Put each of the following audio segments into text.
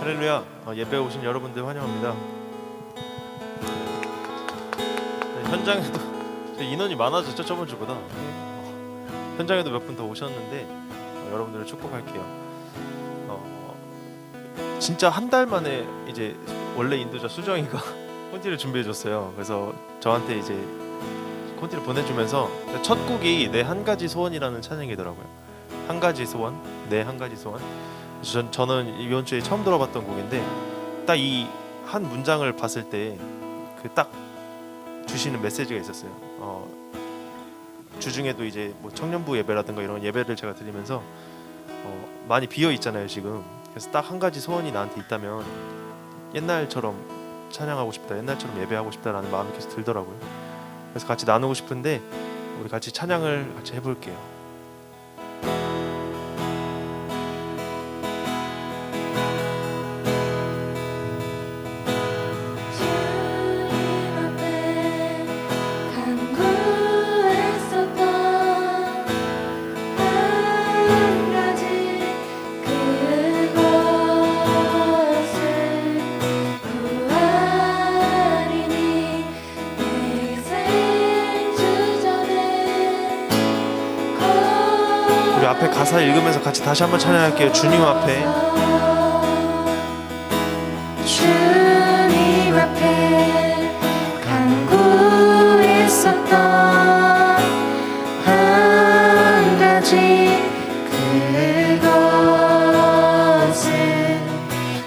할렐루야. 예배에 오신 여러분들 환영합니다. 네, 현장에도 인원이 많아졌죠, 저번 주보다. 현장에도 몇 분 더 오셨는데 여러분들을 축복할게요. 진짜 한 달 만에 이제 원래 인도자 수정이가 콘티를 준비해줬어요. 그래서 저한테 이제 콘티를 보내주면서 첫 곡이 내 한 가지 소원이라는 찬양이더라고요. 한 가지 소원, 내 한 가지 소원. 저는 이번 주에 처음 들어봤던 곡인데 딱 이 한 문장을 봤을 때 그 딱 주시는 메시지가 있었어요. 주중에도 이제 뭐 청년부 예배라든가 이런 예배를 제가 드리면서 많이 비어 있잖아요 지금. 그래서 딱 한 가지 소원이 나한테 있다면 옛날처럼 찬양하고 싶다, 옛날처럼 예배하고 싶다라는 마음이 계속 들더라고요. 그래서 같이 나누고 싶은데 우리 같이 찬양을 같이 해볼게요. 앞에 가사 읽으면서 같이 다시 한번 찬양할게요. 주님 앞에, 주님 앞에 간구했었던 한 가지 그것을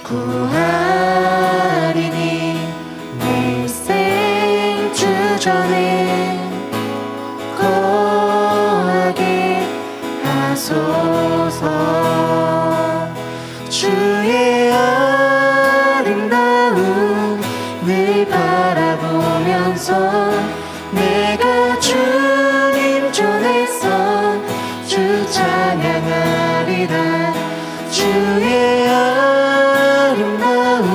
구하리니 내 일생 주전에 주의 아름다움 늘 바라보면서 내가 주님 전에서 주 찬양하리라. 주의 아름다움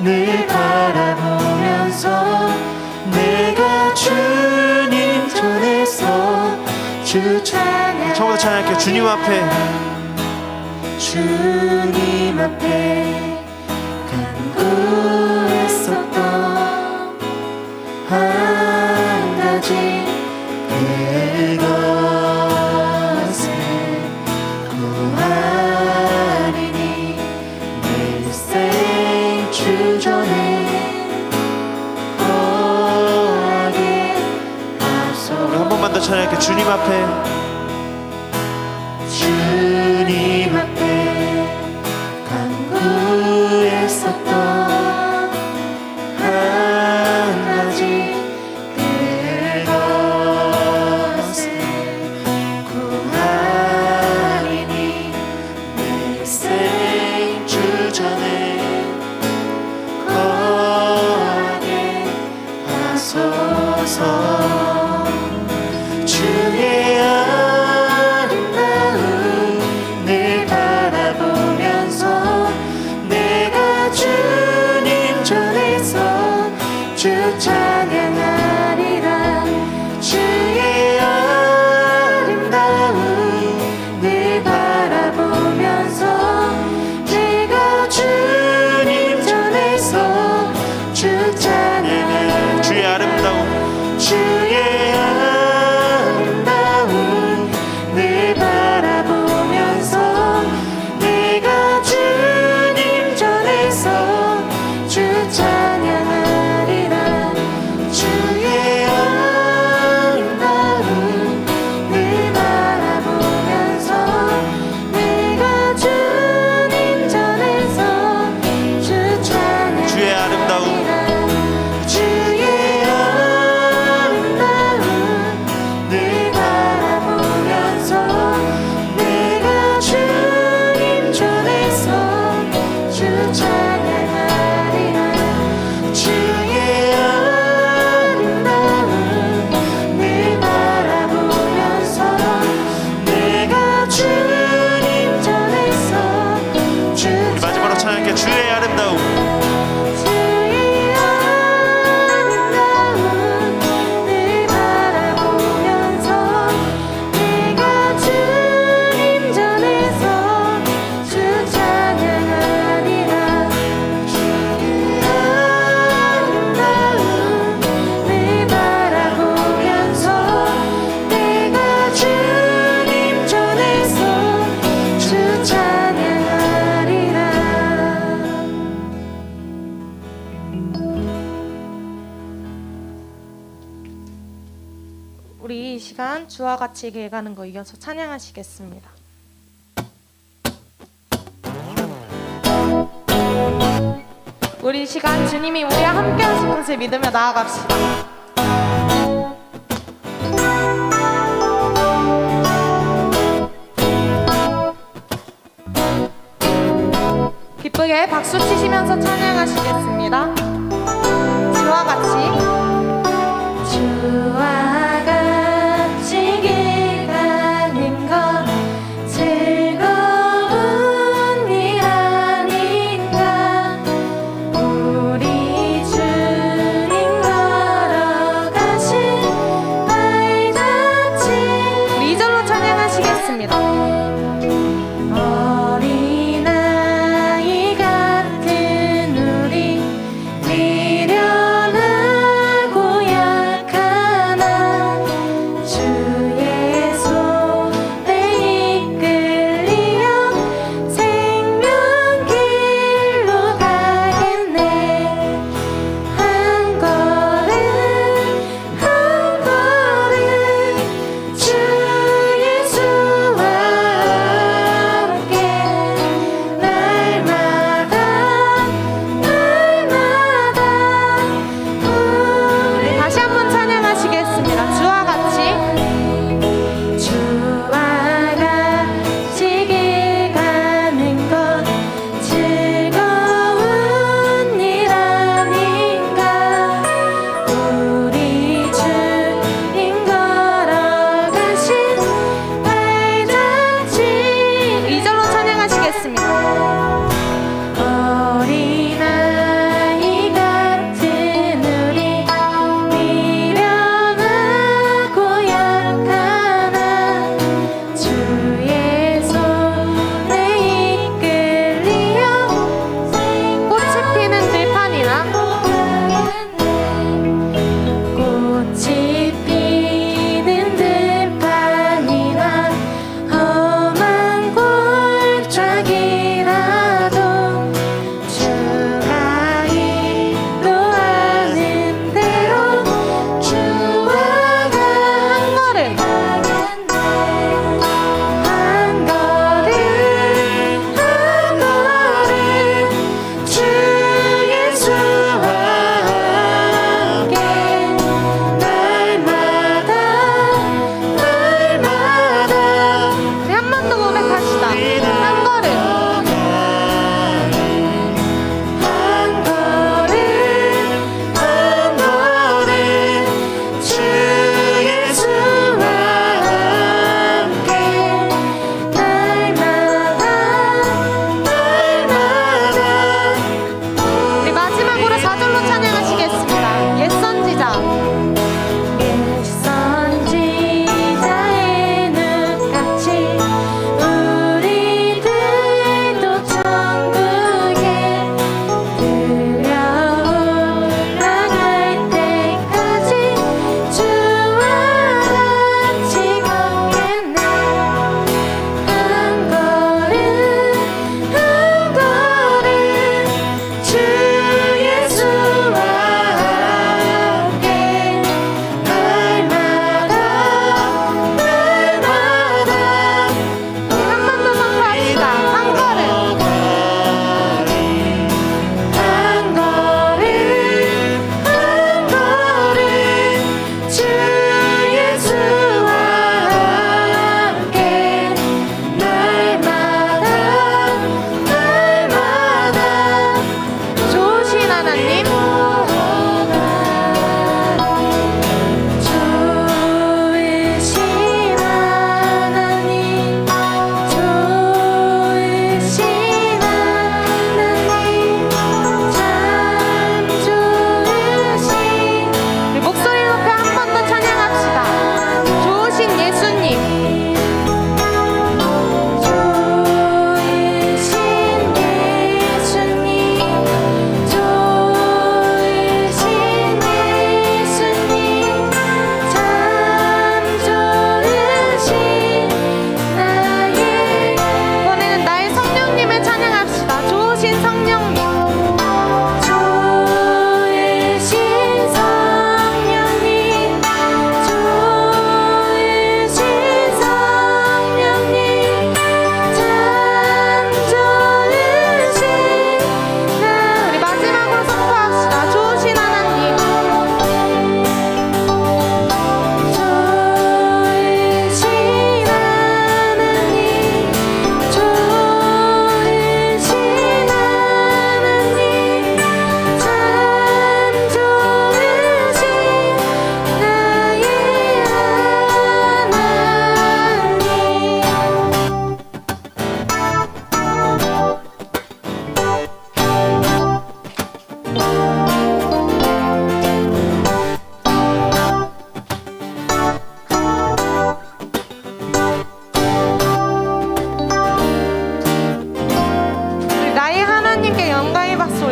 늘 바라보면서 내가 주님 전에서 주 찬양. 처음부터 찬양할게요. 주님 앞에, 주님 앞에 간구했었던 한 가지 그것을 구하리니 내 일생 주전에 거하게 하소서. 우리 한 번만 더 찬양할게요. 주님 앞에, 주님 앞에 간구했었던 한 가지 그것을 구하리니 내 일생 주전에 거하게 하소서. 주의 아름다움 늘 바라보면서 내가 주님 전에서 주 찬양하리라. 주의 아름다움 늘 바라보면서 내가 주님 전에서 주 찬양하리라. 주의 아름다움, 주의 아름다움 늘 바라보면서 내가 주님 전에서 주 찬양하리라. 주의 아름다움 늘 바라보면서 내가 주님 전에서 주 찬양하리라. 주의 아름다움, 주의 아름다움 늘 바라보면서 내가 주님 전에서 주 찬양하리라. 주의 아름다움 늘 바라보면서 내가 주님 전에서 주 우리 마지막으로 찬양할게요. 주의 아름다움, 주의 아름다움 늘 바라보면서 내가 주님 전에서 주 찬양하리라. 시간 주와 같이 길 가는 거 이어서 찬양하시겠습니다. 우리 이 시간 주님이 우리와 함께 하실 것을 믿으며 나아갑시다. 기쁘게 박수 치시면서 찬양하시겠습니다. 주와 같이 주와 같이 길 가는 건 즐거운 일 아닌가. 우리 주님 걸어가신 발자취. 우리 2절로 찬양하시겠습니다. 어린아이 같은 우리 미련하고 약하나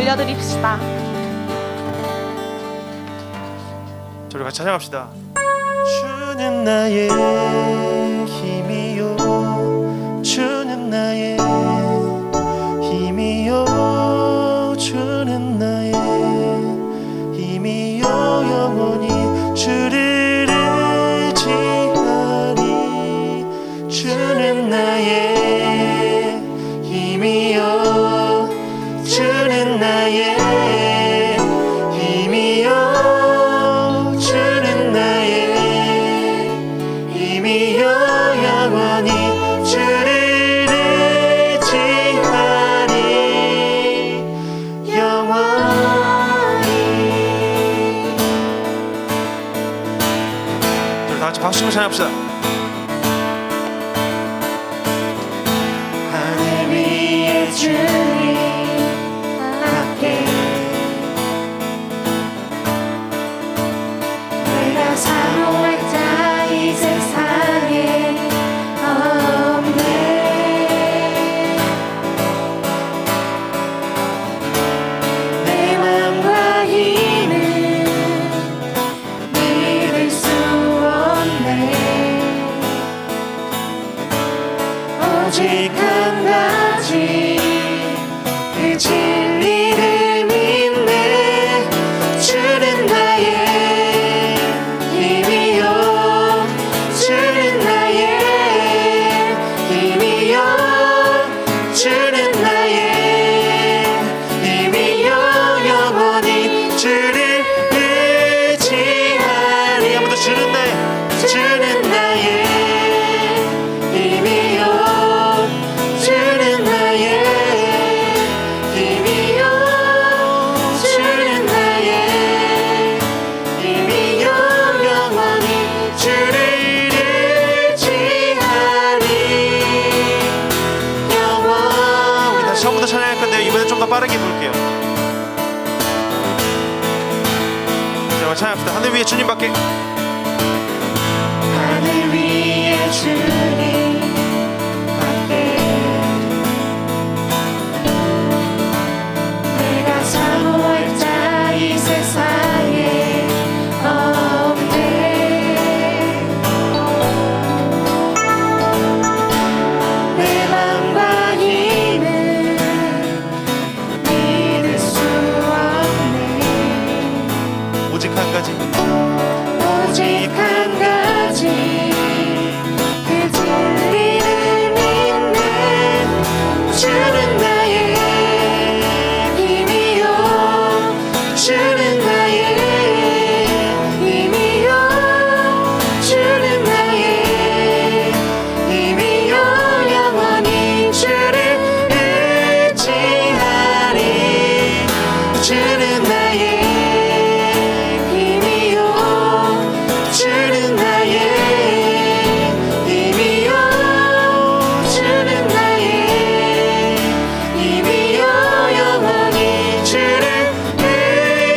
올려드립시다. 저희 같이 찬양합시다. 주는 나의 힘이요, 주는 나의 힘이요, 주는 나의 힘이요, 영원히 주를 의지하리. 주는 나의 힘이요, 주는 나의 힘이요, 주는 나의 힘이요, 영원히 주를 의지하리. 영원히. 다 같이 박수 치며 찬양합시다. 하늘 위에 주님 앞에 내가 사모할 자 이 세상에 없네. 내 맘과 힘은 믿을 수 없네. 오직 한 가지 그 진리를 믿네. 주는 나의 힘이요, 주는 나의 힘이요, 주는 나의 힘이요, 영원히 주를 의지하리. 한번 더. 주는 나의, 주는 나의 힘이요, 주는 나의 힘이요, 주는 나의 힘이요, 영원히 주를 의지하리. 영원히. 다시 처음부터 찬양할 건데요. 이번엔 좀 더 빠르게 부를게요. 자, 찬양합시다. 하늘 위에 주님밖에. 하늘 위에 주님 밖에 내가 사모할 자 이 세상에 없네. 내 맘과 힘은 믿을 수 없네. 오직 한 가지. 오직 한 가지 그 진리를 믿네. 주는 나의 힘이요, 주는 나의 힘이요, 주는 나의 힘이요, 영원히 주를 의지하리. 주는 나의 힘이요, 주는 나의 힘이요, 주는 나의 힘이요, 영원히 주를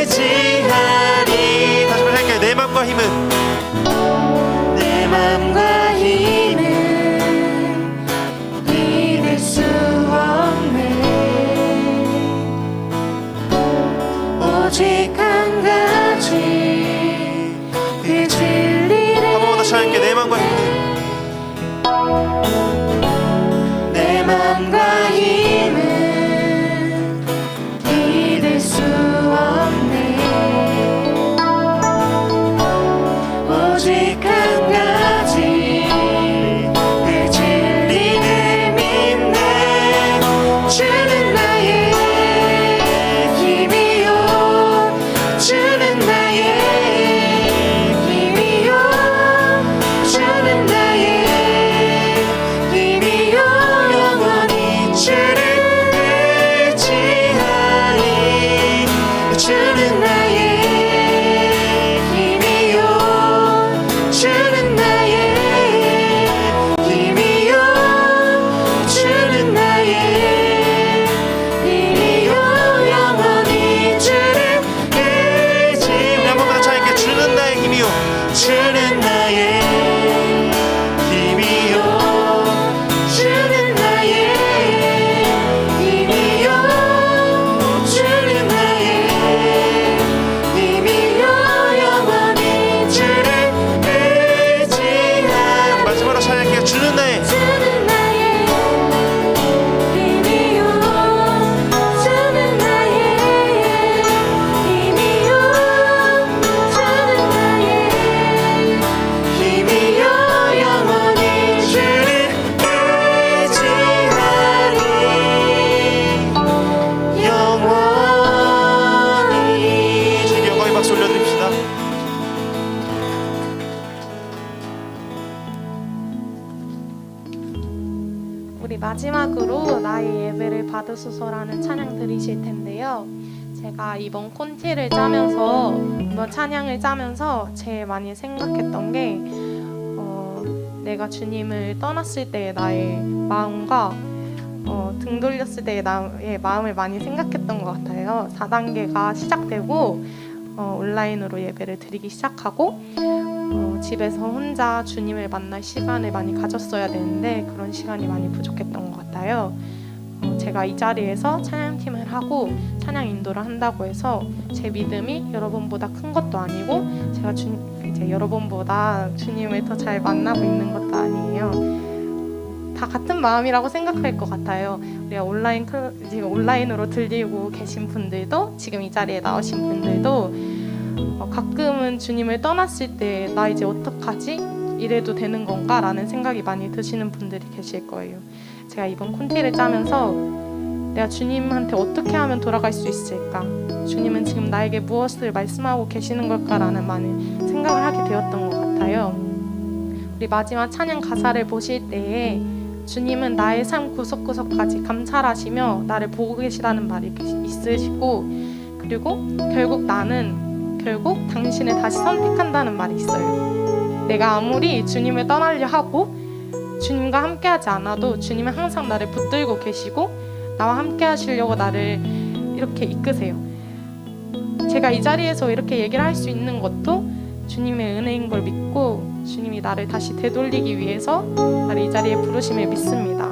의지하리. 다시 한번 할게요. 내 맘과 힘은. 내 맘과 힘은 믿을 수 없네. 오직 한 가지 그 진리를 한 번만 더 찬양할게요. 내 맘과 힘은. 내 맘과 힘은 믿을 수 없네. 오직 한 가지 그 진리를 믿네. 주는 나의 힘이요, 마지막으로 나의 예배를 받으소서라는 찬양 들으실 텐데요. 제가 이번 콘티를 짜면서 이번 찬양을 짜면서 제일 많이 생각했던 게 내가 주님을 떠났을 때의 나의 마음과 등 돌렸을 때의 나의 마음을 많이 생각했던 것 같아요. 4단계가 시작되고 온라인으로 예배를 드리기 시작하고 집에서 혼자 주님을 만날 시간을 많이 가졌어야 되는데 그런 시간이 많이 부족했던 것 같아요. 제가 이 자리에서 찬양팀을 하고 찬양 인도를 한다고 해서 제 믿음이 여러분보다 큰 것도 아니고 제가 이제 여러분보다 주님을 더 잘 만나고 있는 것도 아니에요. 다 같은 마음이라고 생각할 것 같아요. 우리가 지금 온라인으로 들리고 계신 분들도 지금 이 자리에 나오신 분들도 가끔은 주님을 떠났을 때 나 이제 어떡하지? 이래도 되는 건가? 라는 생각이 많이 드시는 분들이 계실 거예요. 제가 이번 콘티를 짜면서 내가 주님한테 어떻게 하면 돌아갈 수 있을까? 주님은 지금 나에게 무엇을 말씀하고 계시는 걸까? 라는 많은 생각을 하게 되었던 것 같아요. 우리 마지막 찬양 가사를 보실 때에 주님은 나의 삶 구석구석까지 감찰하시며 나를 보고 계시다는 말이 있으시고 그리고 결국 당신을 다시 선택한다는 말이 있어요. 내가 아무리 주님을 떠나려 하고 주님과 함께하지 않아도 주님은 항상 나를 붙들고 계시고 나와 함께 하시려고 나를 이렇게 이끄세요. 제가 이 자리에서 이렇게 얘기를 할 수 있는 것도 주님의 은혜인 걸 믿고 주님이 나를 다시 되돌리기 위해서 나를 이 자리에 부르심을 믿습니다.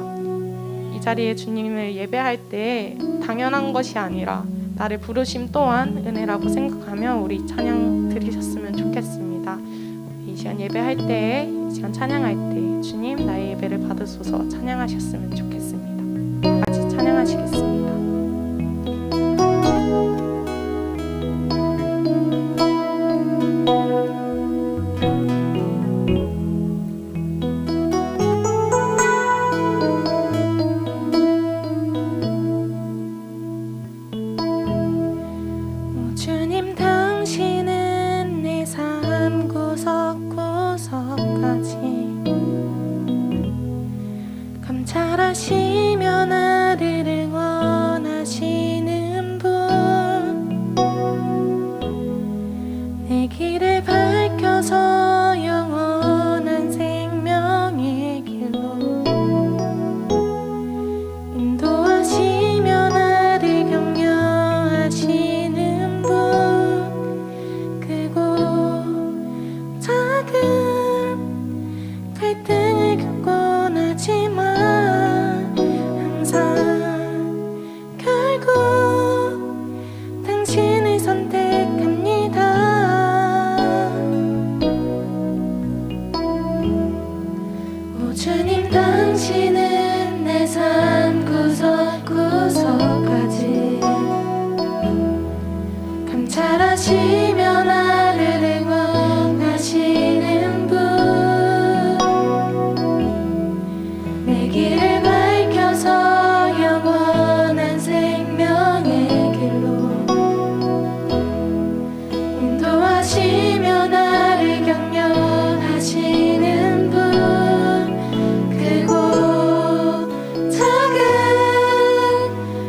이 자리에 주님을 예배할 때 당연한 것이 아니라 나를 부르심 또한 은혜라고 생각하며 우리 찬양 드리셨으면 좋겠습니다. 이 시간 예배할 때, 이 시간 찬양할 때 주님 나의 예배를 받으소서 찬양하셨으면 좋겠습니다. 같이 찬양하시겠습니다. 주님 당신은 내 삶 구석구석까지 감찰하시며 나를 응원하시는 분 내 길을 밝혀서 영원한 생명의 길로 인도하시며 나를 격려하시는 작은 갈등을 겪곤 하지만 항상 결국 당신을 선택합니다. 오 주님 당신은 내 삶 구석구석까지 감찰하시며 나를 응원하시는 분 내 길을 밝혀서 영원한 생명의 길로 인도하시며 나를 격려하시는 분 그리고 작은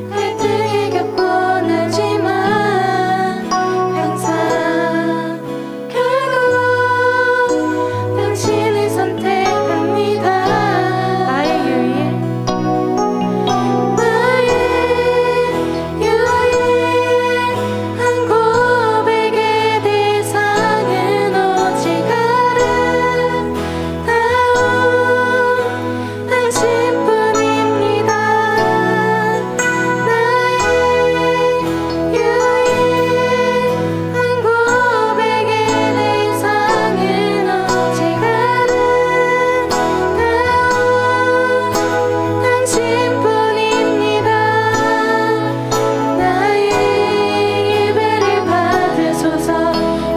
갈등을 겪곤 하지만 항상 결국 당신을 선택합니다. 나의 유일한 고백의 대상은 오직 아름다운 당신뿐입니다. 나의 유일한 고백의 대상은 오직 아름다운 당신뿐입니다. 나의 예배를 받으소서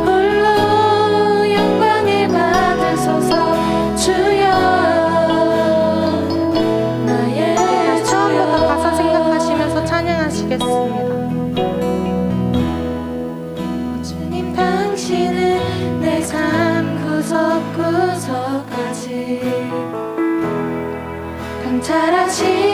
홀로 영광을 받으소서 주여 나의 처음부터 가사 생각하시면서 찬양하시겠습니다. 주님 당신은 내 삶 구석구석까지 감찰하시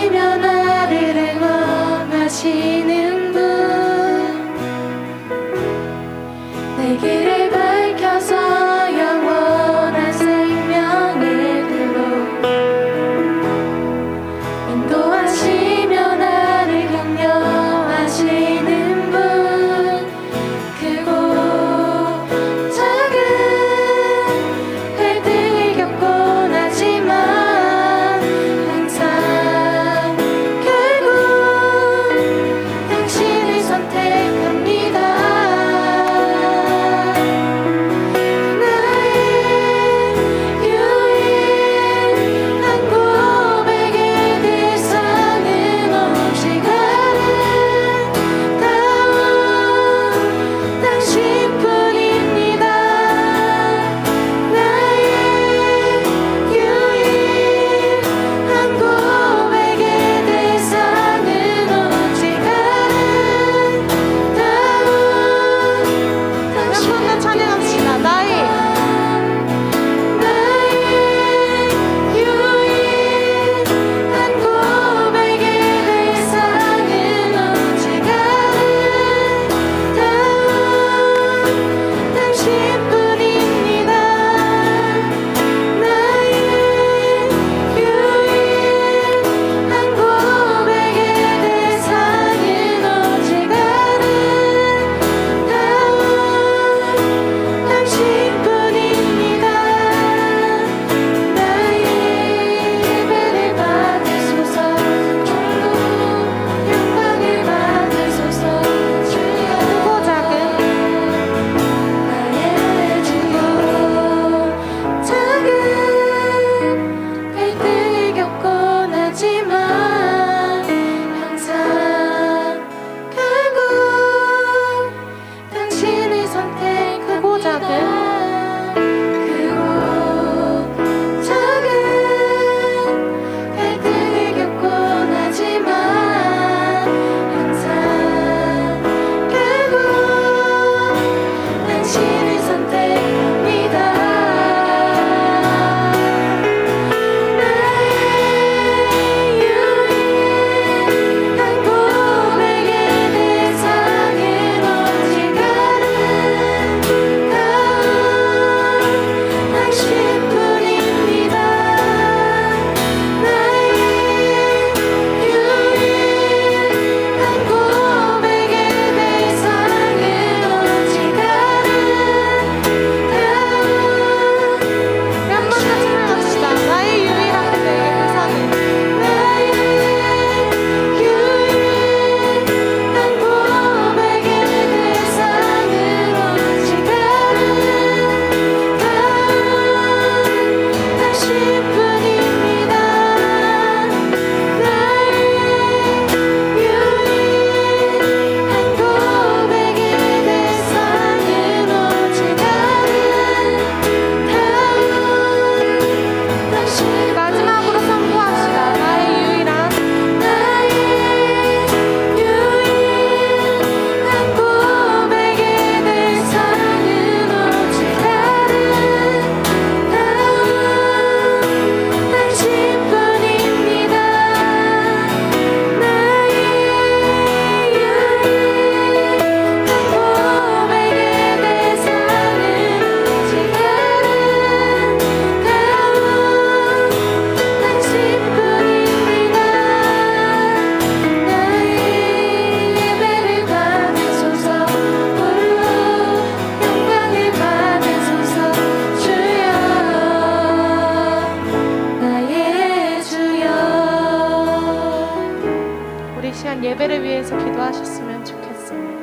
따라서 기도하셨으면 좋겠습니다.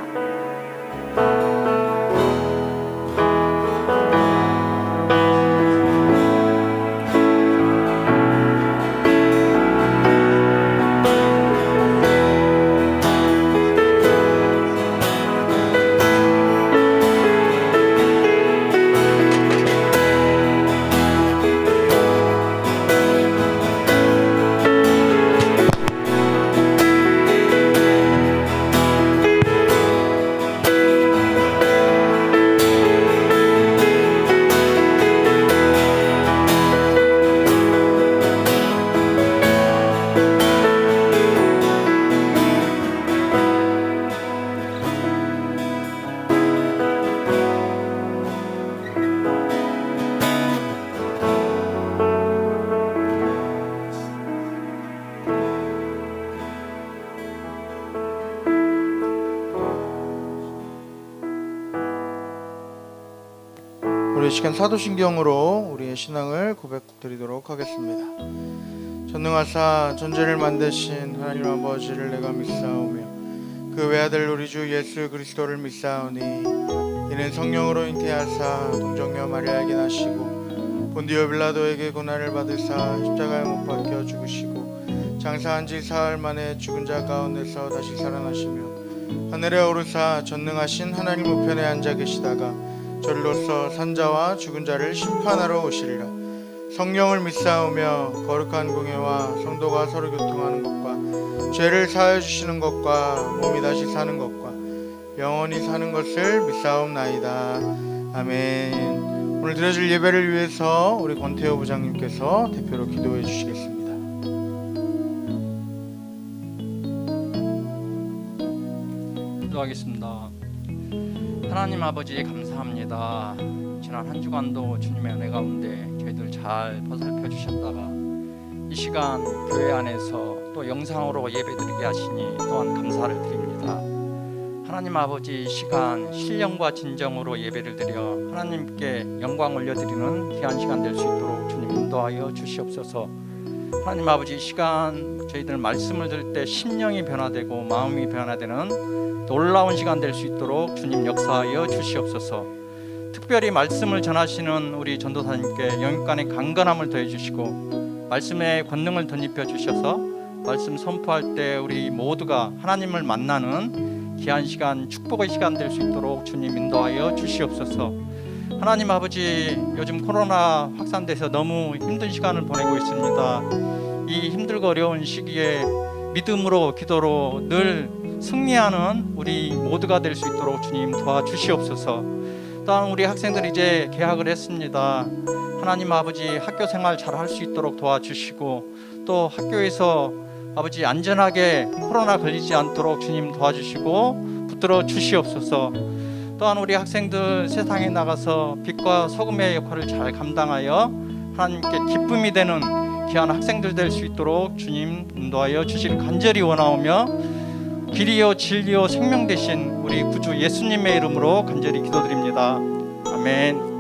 우리 시간 사도신경으로 우리의 신앙을 고백드리도록 하겠습니다. 전능하사 전제를 만드신 하나님 아버지를 내가 믿사오며 그 외아들 우리 주 예수 그리스도를 믿사오니 이는 성령으로 잉태하사 동정녀 마리아에게 나시고 본디오 빌라도에게 고난을 받으사 십자가에 못 박혀 죽으시고 장사한 지 사흘 만에 죽은 자 가운데서 다시 살아나시며 하늘에 오르사 전능하신 하나님 우편에 앉아 계시다가 저리로서 산자와 죽은 자를 심판하러 오시리라. 성령을 믿사오며 거룩한 공예와 성도가 서로 교통하는 것과 죄를 사하여 주시는 것과 몸이 다시 사는 것과 영원히 사는 것을 믿사옵나이다. 아멘. 오늘 드려질 예배를 위해서 우리 권태호 부장님께서 대표로 기도해 주시겠습니다. 기도하겠습니다. 하나님 아버지 감사합니다. 지난 한 주간도 주님의 은혜 가운데 저희들 잘 보살펴 주셨다가 이 시간 교회 안에서 또 영상으로 예배드리게 하시니 또한 감사를 드립니다. 하나님 아버지 이 시간 신령과 진정으로 예배를 드려 하나님께 영광 올려드리는 귀한 시간 될 수 있도록 주님 인도하여 주시옵소서. 하나님 아버지 이 시간 저희들 말씀을 들을 때 심령이 변화되고 마음이 변화되는 놀라운 시간 될 수 있도록 주님 역사하여 주시옵소서. 특별히 말씀을 전하시는 우리 전도사님께 영육간의 강건함을 더해 주시고 말씀의 권능을 덧입혀 주셔서 말씀 선포할 때 우리 모두가 하나님을 만나는 귀한 시간, 축복의 시간 될 수 있도록 주님 인도하여 주시옵소서. 하나님 아버지 요즘 코로나 확산돼서 너무 힘든 시간을 보내고 있습니다. 이 힘들고 어려운 시기에 믿음으로 기도로 늘 승리하는 우리 모두가 될 수 있도록 주님 도와주시옵소서. 또한 우리 학생들이 이제 개학을 했습니다. 하나님 아버지 학교 생활 잘 할 수 있도록 도와주시고 또 학교에서 아버지 안전하게 코로나 걸리지 않도록 주님 도와주시고 붙들어 주시옵소서. 또한 우리 학생들 세상에 나가서 빛과 소금의 역할을 잘 감당하여 하나님께 기쁨이 되는 귀한 학생들 될 수 있도록 주님 인도하여 주시길 간절히 원하오며 길이요 진리요 생명 되신 우리 구주 예수님의 이름으로 간절히 기도드립니다. 아멘.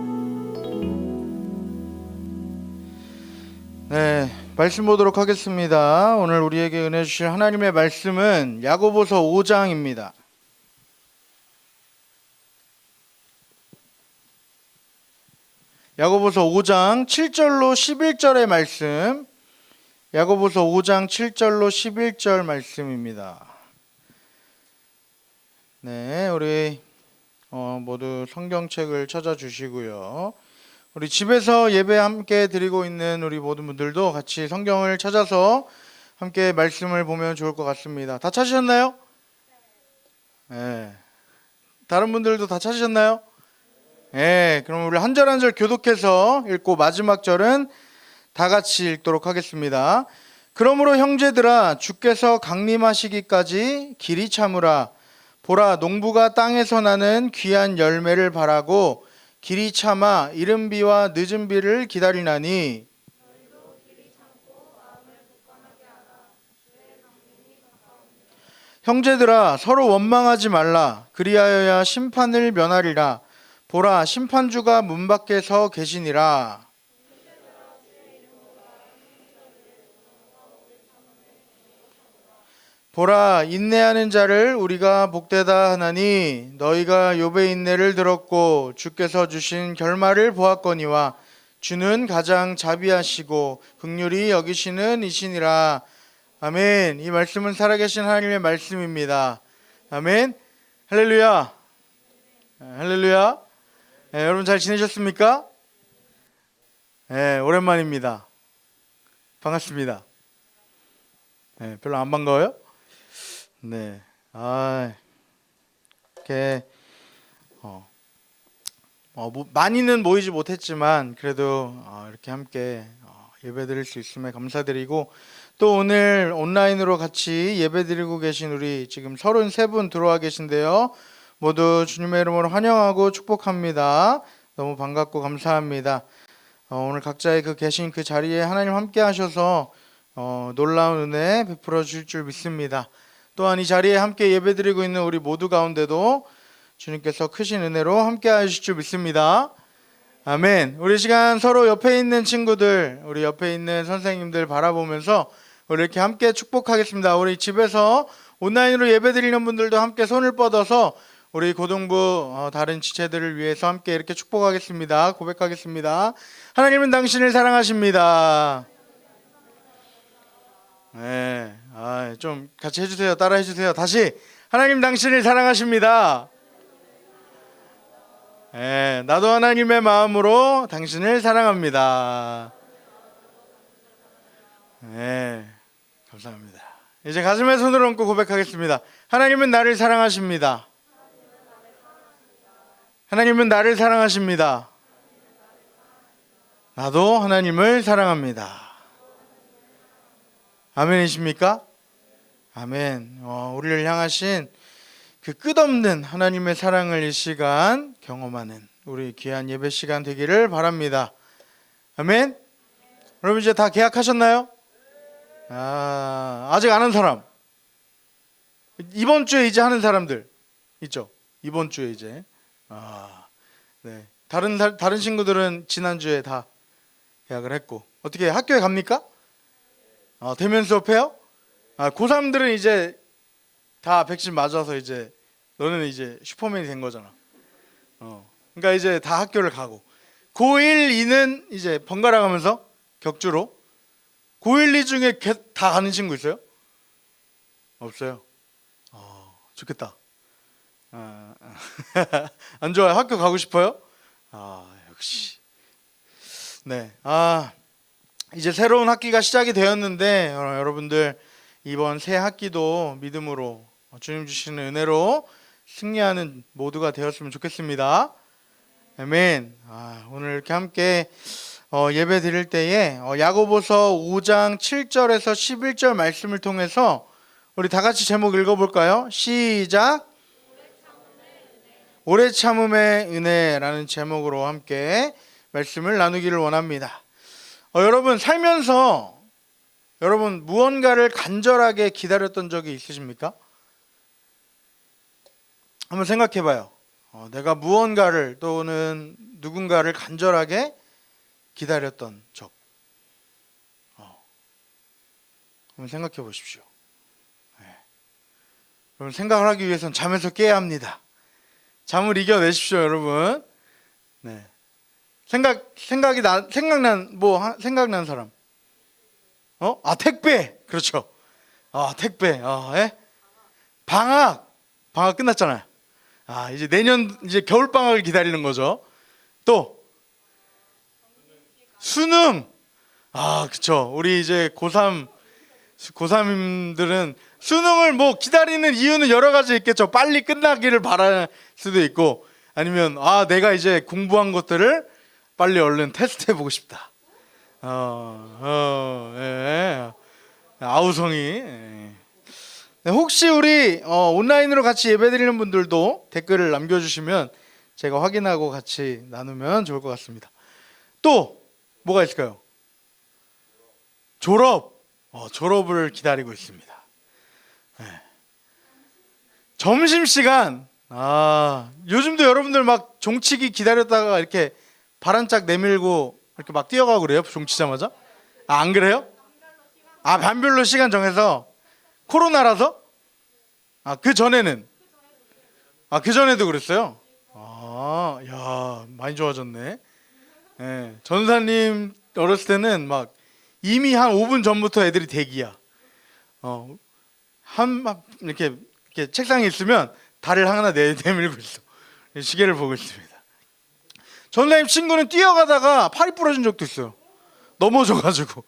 네, 말씀 보도록 하겠습니다. 오늘 우리에게 은혜 주실 하나님의 말씀은 야고보서 5장입니다. 야고보서 5장 7절로 11절의 말씀, 야고보서 5장 7절로 11절 말씀입니다. 네, 우리 모두 성경책을 찾아주시고요. 우리 집에서 예배 함께 드리고 있는 우리 모든 분들도 같이 성경을 찾아서 함께 말씀을 보면 좋을 것 같습니다. 다 찾으셨나요? 네. 다른 분들도 다 찾으셨나요? 네. 그럼 우리 한 절 한 절 교독해서 읽고 마지막 절은 다 같이 읽도록 하겠습니다. 그러므로 형제들아 주께서 강림하시기까지 길이 참으라. 보라 농부가 땅에서 나는 귀한 열매를 바라고 길이 참아 이른 비와 늦은 비를 기다리나니 형제들아 서로 원망하지 말라. 그리하여야 심판을 면하리라. 보라 심판주가 문 밖에 서 계시니라. 보라, 인내하는 자를 우리가 복되다 하나니 너희가 욥의 인내를 들었고 주께서 주신 결말을 보았거니와 주는 가장 자비하시고 긍휼히 여기시는 이시니라. 아멘. 이 말씀은 살아계신 하나님의 말씀입니다. 아멘. 할렐루야. 할렐루야. 여러분 잘 지내셨습니까? 오랜만입니다. 반갑습니다. 별로 안 반가워요? 네. 이렇게 많이는 모이지 못했지만 그래도 이렇게 함께 예배드릴 수 있음에 감사드리고, 또 오늘 온라인으로 같이 예배드리고 계신 우리 지금 33분 들어와 계신데요. 모두 주님의 이름으로 환영하고 축복합니다. 너무 반갑고 감사합니다. 오늘 각자의 계신 그 자리에 하나님 함께 하셔서 놀라운 은혜 베풀어 주실 줄 믿습니다. 또한 이 자리에 함께 예배드리고 있는 우리 모두 가운데도 주님께서 크신 은혜로 함께 하실 줄 믿습니다. 아멘. 우리 시간 서로 옆에 있는 친구들, 우리 옆에 있는 선생님들 바라보면서 우리 이렇게 함께 축복하겠습니다. 우리 집에서 온라인으로 예배드리는 분들도 함께 손을 뻗어서 우리 고등부 다른 지체들을 위해서 함께 이렇게 축복하겠습니다. 고백하겠습니다. 하나님은 당신을 사랑하십니다. 네, 좀 같이 해주세요. 따라 해주세요. 다시. 하나님 당신을 사랑하십니다. 네, 나도 하나님의 마음으로 당신을 사랑합니다. 네, 감사합니다. 이제 가슴에 손을 얹고 고백하겠습니다. 하나님은 나를 사랑하십니다. 하나님은 나를 사랑하십니다. 나도 하나님을 사랑합니다. 아멘이십니까? 아멘. 우리를 향하신 그 끝없는 하나님의 사랑을 이 시간 경험하는 우리 귀한 예배 시간 되기를 바랍니다. 아멘. 여러분 이제 다 계약하셨나요? 아직 안 한 사람, 이번 주에 이제 하는 사람들 있죠? 이번 주에 이제 네. 다른 친구들은 지난 주에 다 계약을 했고, 어떻게 학교에 갑니까? 대면 수업해요? 고3들은 이제 다 백신 맞아서 이제 너는 이제 슈퍼맨이 된 거잖아. 그러니까 이제 다 학교를 가고, 고1, 2는 이제 번갈아 가면서 격주로. 고1, 2 중에 다 가는 친구 있어요? 없어요? 좋겠다. 안 좋아요? 학교 가고 싶어요? 역시. 네. 이제 새로운 학기가 시작이 되었는데 여러분들 이번 새 학기도 믿음으로 주님 주시는 은혜로 승리하는 모두가 되었으면 좋겠습니다. 아멘. 오늘 이렇게 함께 예배 드릴 때에 야고보서 5장 7절에서 11절 말씀을 통해서 우리 다 같이 제목 읽어볼까요? 시작. 오래 참음의 은혜라는 제목으로 함께 말씀을 나누기를 원합니다. 여러분 살면서 여러분 무언가를 간절하게 기다렸던 적이 있으십니까? 한번 생각해봐요. 내가 무언가를 또는 누군가를 간절하게 기다렸던 적. 한번 생각해 보십시오. 여러분 생각을 하기 위해서는 잠에서 깨야 합니다. 잠을 이겨내십시오, 여러분. 네. 생각난 사람. 택배. 그렇죠. 택배. 방학 끝났잖아요. 이제 내년 이제 겨울 방학을 기다리는 거죠. 또 수능. 그렇죠. 우리 이제 고3들은 수능을 뭐 기다리는 이유는 여러 가지 있겠죠. 빨리 끝나기를 바랄 수도 있고, 아니면 내가 이제 공부한 것들을 빨리 얼른 테스트 해보고 싶다. 아우성이. 네, 혹시 우리 온라인으로 같이 예배드리는 분들도 댓글을 남겨주시면 제가 확인하고 같이 나누면 좋을 것 같습니다. 또 뭐가 있을까요? 졸업을 기다리고 있습니다. 네. 점심시간. 요즘도 여러분들 막 종치기 기다렸다가 이렇게 발한짝 내밀고 이렇게 막 뛰어가고 그래요? 종치자마자? 안 그래요? 반별로 시간 정해서? 코로나라서? 그 전에는? 그 전에도 그랬어요? 야, 많이 좋아졌네. 예, 전사님 어렸을 때는 막 이미 한 5분 전부터 애들이 대기야. 막 이렇게 책상에 있으면 다리를 하나 내밀고 있어. 시계를 보고 있습니다. 전사님 친구는 뛰어가다가 팔이 부러진 적도 있어요. 넘어져가지고.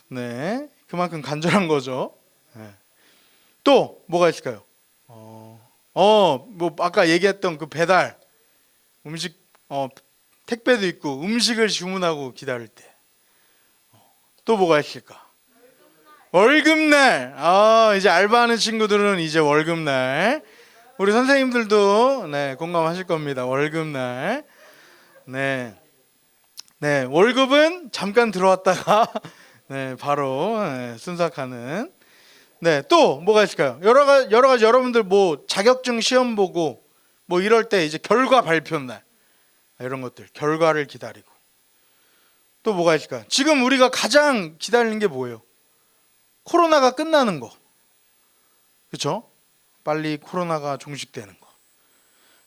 네, 그만큼 간절한 거죠. 네. 또 뭐가 있을까요? 뭐 아까 얘기했던 그 배달 음식, 택배도 있고 음식을 주문하고 기다릴 때. 또 뭐가 있을까? 월급날. 이제 알바하는 친구들은 이제 월급날. 우리 선생님들도 네, 공감하실 겁니다. 월급날. 네, 네, 월급은 잠깐 들어왔다가 네, 바로 순삭하는. 네, 또 뭐가 있을까요? 여러 가지 여러분들 뭐 자격증 시험 보고 뭐 이럴 때 이제 결과 발표 날 이런 것들 결과를 기다리고. 또 뭐가 있을까요? 지금 우리가 가장 기다리는 게 뭐예요? 코로나가 끝나는 거. 그렇죠? 빨리 코로나가 종식되는 거.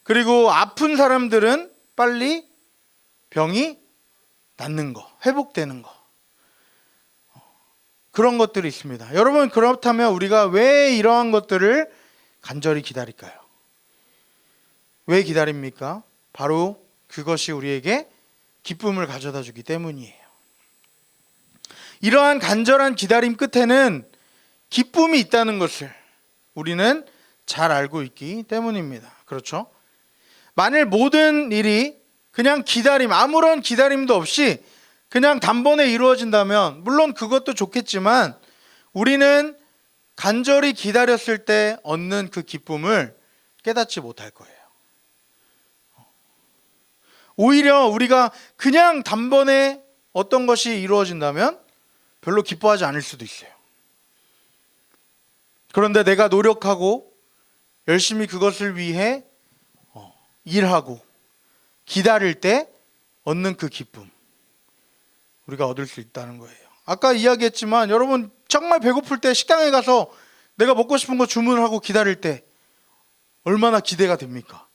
그리고 아픈 사람들은 빨리 병이 낫는 거, 회복되는 거. 그런 것들이 있습니다. 여러분, 그렇다면 우리가 왜 이러한 것들을 간절히 기다릴까요? 왜 기다립니까? 바로 그것이 우리에게 기쁨을 가져다 주기 때문이에요. 이러한 간절한 기다림 끝에는 기쁨이 있다는 것을 우리는 잘 알고 있기 때문입니다. 그렇죠? 만일 모든 일이 그냥 기다림, 아무런 기다림도 없이 그냥 단번에 이루어진다면 물론 그것도 좋겠지만 우리는 간절히 기다렸을 때 얻는 그 기쁨을 깨닫지 못할 거예요. 오히려 우리가 그냥 단번에 어떤 것이 이루어진다면 별로 기뻐하지 않을 수도 있어요. 그런데 내가 노력하고 열심히 그것을 위해 일하고 기다릴 때 얻는 그 기쁨, 우리가 얻을 수 있다는 거예요. 아까 이야기했지만 여러분 정말 배고플 때 식당에 가서 내가 먹고 싶은 거 주문하고 기다릴 때 얼마나 기대가 됩니까?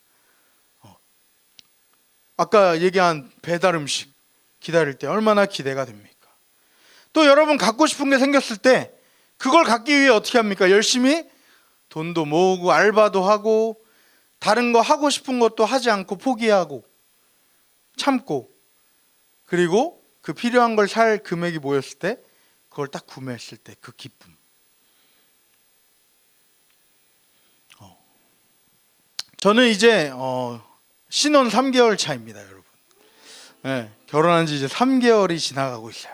아까 얘기한 배달 음식 기다릴 때 얼마나 기대가 됩니까? 또 여러분 갖고 싶은 게 생겼을 때 그걸 갖기 위해 어떻게 합니까? 열심히 돈도 모으고 알바도 하고 다른 거 하고 싶은 것도 하지 않고 포기하고 참고, 그리고 그 필요한 걸 살 금액이 모였을 때 그걸 딱 구매했을 때 그 기쁨. 저는 이제 신혼 3개월 차입니다, 여러분. 네, 결혼한 지 이제 3개월이 지나가고 있어요.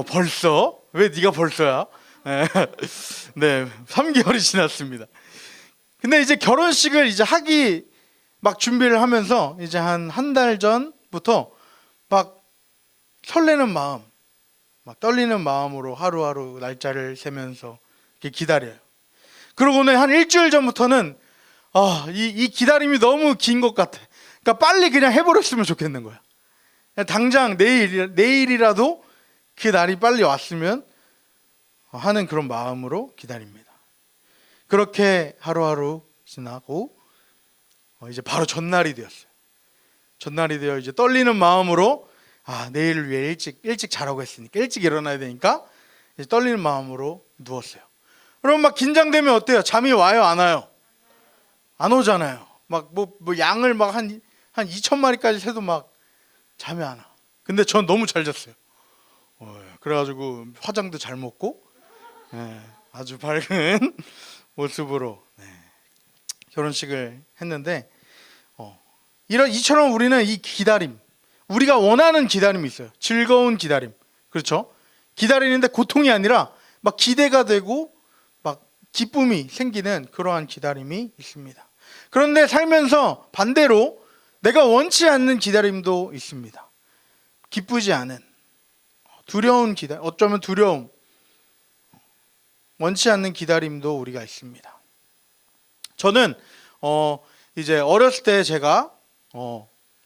벌써? 왜 네가 벌써야? 네, 3개월이 지났습니다. 근데 이제 결혼식을 이제 하기 막 준비를 하면서 이제 한 달 전부터 막 설레는 마음, 막 떨리는 마음으로 하루하루 날짜를 세면서 이렇게 기다려요. 그러고는 한 일주일 전부터는 이 기다림이 너무 긴 것 같아. 그러니까 빨리 그냥 해버렸으면 좋겠는 거야. 당장 내일이라도 그 날이 빨리 왔으면 하는 그런 마음으로 기다립니다. 그렇게 하루하루 지나고 이제 바로 전날이 되었어요. 전날이 되어 이제 떨리는 마음으로 내일을 위해 일찍 자라고 했으니까 일찍 일어나야 되니까 이제 떨리는 마음으로 누웠어요. 그럼 막 긴장되면 어때요? 잠이 와요, 안 와요? 안 오잖아요. 막 뭐 양을 막 한 2,000마리까지 세도 막 잠이 안 와. 근데 전 너무 잘 잤어요. 그래가지고 화장도 잘 먹고 아주 밝은 모습으로 결혼식을 했는데 이처럼 우리는 이 기다림, 우리가 원하는 기다림이 있어요. 즐거운 기다림, 그렇죠? 기다리는데 고통이 아니라 막 기대가 되고 막 기쁨이 생기는 그러한 기다림이 있습니다. 그런데 살면서 반대로 내가 원치 않는 기다림도 있습니다. 기쁘지 않은 두려운 기다림, 어쩌면 두려움, 원치 않는 기다림도 우리가 있습니다. 저는 이제 어렸을 때 제가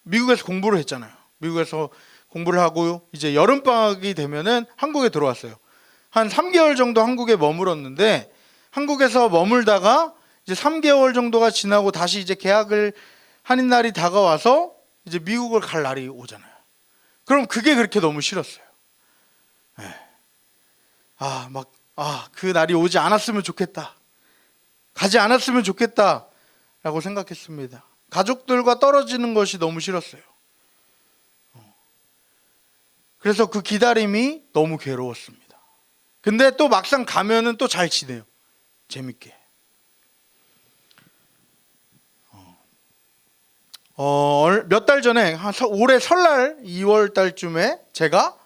미국에서 공부를 했잖아요. 미국에서 공부를 하고 이제 여름 방학이 되면은 한국에 들어왔어요. 한 3개월 정도 한국에 머물었는데 한국에서 머물다가 이제 3개월 정도가 지나고 다시 이제 계약을 하는 날이 다가와서 이제 미국을 갈 날이 오잖아요. 그럼 그게 그렇게 너무 싫었어요. 그 날이 오지 않았으면 좋겠다. 가지 않았으면 좋겠다라고 생각했습니다. 가족들과 떨어지는 것이 너무 싫었어요. 그래서 그 기다림이 너무 괴로웠습니다. 근데 또 막상 가면은 또 잘 지내요. 재밌게. 몇 달 전에 올해 설날 2월 달쯤에 제가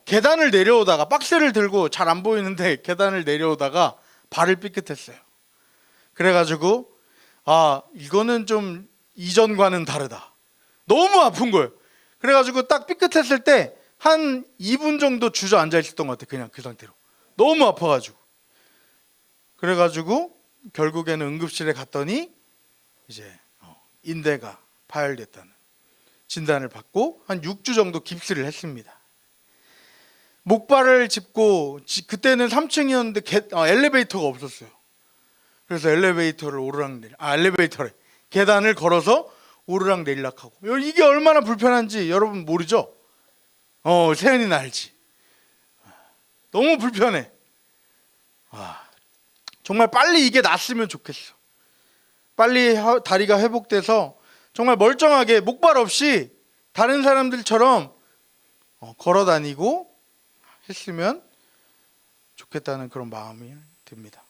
계단을 내려오다가 박스를 들고 잘 안 보이는데 계단을 내려오다가 발을 삐끗했어요. 그래가지고 이거는 좀 이전과는 다르다. 너무 아픈 거예요. 그래가지고 딱 삐끗했을 때 한 2분 정도 주저앉아 있었던 것 같아요. 그냥 그 상태로. 너무 아파가지고. 그래가지고 결국에는 응급실에 갔더니 이제 인대가 파열됐다는 진단을 받고 한 6주 정도 깁스를 했습니다. 목발을 짚고 그때는 3층이었는데 엘리베이터가 없었어요. 그래서 계단을 걸어서 오르락 내리락하고. 이게 얼마나 불편한지 여러분 모르죠? 세연이는 알지. 너무 불편해. 정말 빨리 이게 낫으면 좋겠어. 빨리 다리가 회복돼서 정말 멀쩡하게 목발 없이 다른 사람들처럼 걸어 다니고 했으면 좋겠다는 그런 마음이 듭니다.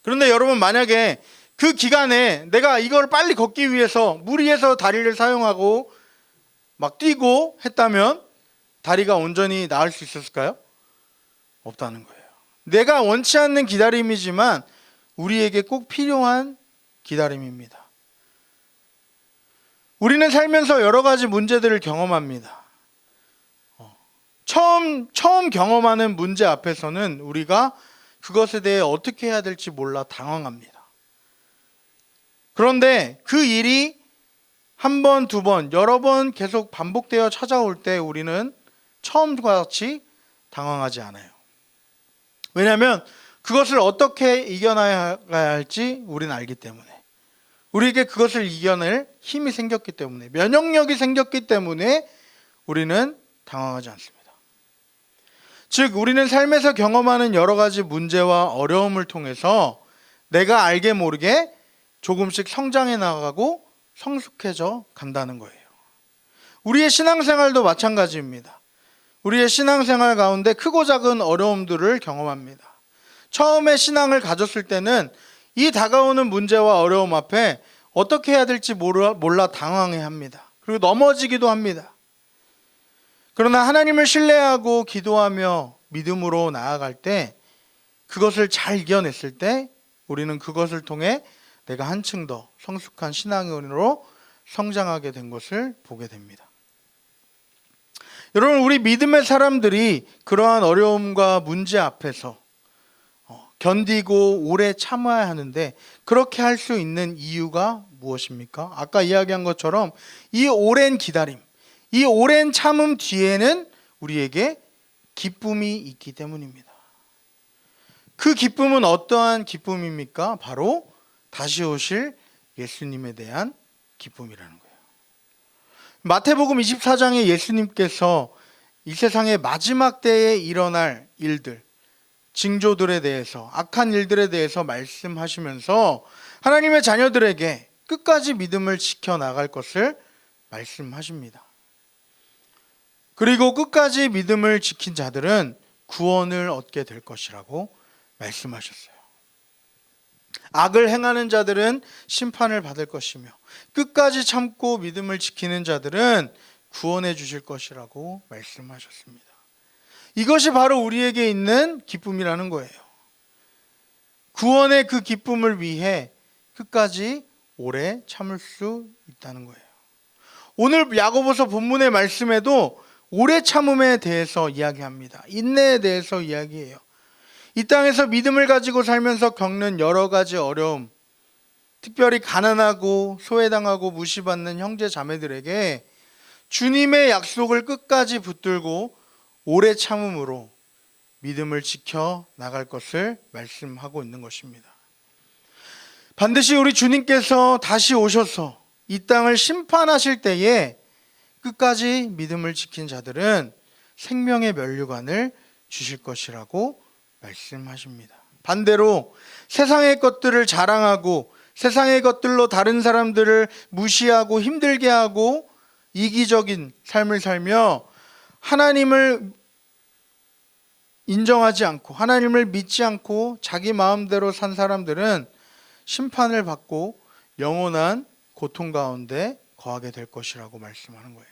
그런데 여러분, 만약에 그 기간에 내가 이걸 빨리 걷기 위해서 무리해서 다리를 사용하고 막 뛰고 했다면 다리가 온전히 나을 수 있었을까요? 없다는 거예요. 내가 원치 않는 기다림이지만 우리에게 꼭 필요한 기다림입니다. 우리는 살면서 여러 가지 문제들을 경험합니다. 처음 경험하는 문제 앞에서는 우리가 그것에 대해 어떻게 해야 될지 몰라 당황합니다. 그런데 그 일이 한 번, 두 번, 여러 번 계속 반복되어 찾아올 때 우리는 처음과 같이 당황하지 않아요. 왜냐하면 그것을 어떻게 이겨나가야 할지 우리는 알기 때문에, 우리에게 그것을 이겨낼 힘이 생겼기 때문에, 면역력이 생겼기 때문에 우리는 당황하지 않습니다. 즉, 우리는 삶에서 경험하는 여러 가지 문제와 어려움을 통해서 내가 알게 모르게 조금씩 성장해 나가고 성숙해져 간다는 거예요. 우리의 신앙생활도 마찬가지입니다. 우리의 신앙생활 가운데 크고 작은 어려움들을 경험합니다. 처음에 신앙을 가졌을 때는 이 다가오는 문제와 어려움 앞에 어떻게 해야 될지 몰라 당황해합니다. 그리고 넘어지기도 합니다. 그러나 하나님을 신뢰하고 기도하며 믿음으로 나아갈 때, 그것을 잘 이겨냈을 때 우리는 그것을 통해 내가 한층 더 성숙한 신앙인으로 성장하게 된 것을 보게 됩니다. 여러분, 우리 믿음의 사람들이 그러한 어려움과 문제 앞에서 견디고 오래 참아야 하는데, 그렇게 할 수 있는 이유가 무엇입니까? 아까 이야기한 것처럼 이 오랜 기다림, 이 오랜 참음 뒤에는 우리에게 기쁨이 있기 때문입니다. 그 기쁨은 어떠한 기쁨입니까? 바로 다시 오실 예수님에 대한 기쁨이라는 거예요. 마태복음 24장에 예수님께서 이 세상의 마지막 때에 일어날 일들, 징조들에 대해서, 악한 일들에 대해서 말씀하시면서 하나님의 자녀들에게 끝까지 믿음을 지켜나갈 것을 말씀하십니다. 그리고 끝까지 믿음을 지킨 자들은 구원을 얻게 될 것이라고 말씀하셨어요. 악을 행하는 자들은 심판을 받을 것이며, 끝까지 참고 믿음을 지키는 자들은 구원해 주실 것이라고 말씀하셨습니다. 이것이 바로 우리에게 있는 기쁨이라는 거예요. 구원의 그 기쁨을 위해 끝까지 오래 참을 수 있다는 거예요. 오늘 야고보서 본문의 말씀에도 오래 참음에 대해서 이야기합니다. 인내에 대해서 이야기해요. 이 땅에서 믿음을 가지고 살면서 겪는 여러 가지 어려움, 특별히 가난하고 소외당하고 무시받는 형제 자매들에게 주님의 약속을 끝까지 붙들고 오래 참음으로 믿음을 지켜 나갈 것을 말씀하고 있는 것입니다. 반드시 우리 주님께서 다시 오셔서 이 땅을 심판하실 때에 끝까지 믿음을 지킨 자들은 생명의 면류관을 주실 것이라고 말씀하십니다. 반대로 세상의 것들을 자랑하고 세상의 것들로 다른 사람들을 무시하고 힘들게 하고 이기적인 삶을 살며 하나님을 인정하지 않고 하나님을 믿지 않고 자기 마음대로 산 사람들은 심판을 받고 영원한 고통 가운데 거하게 될 것이라고 말씀하는 거예요.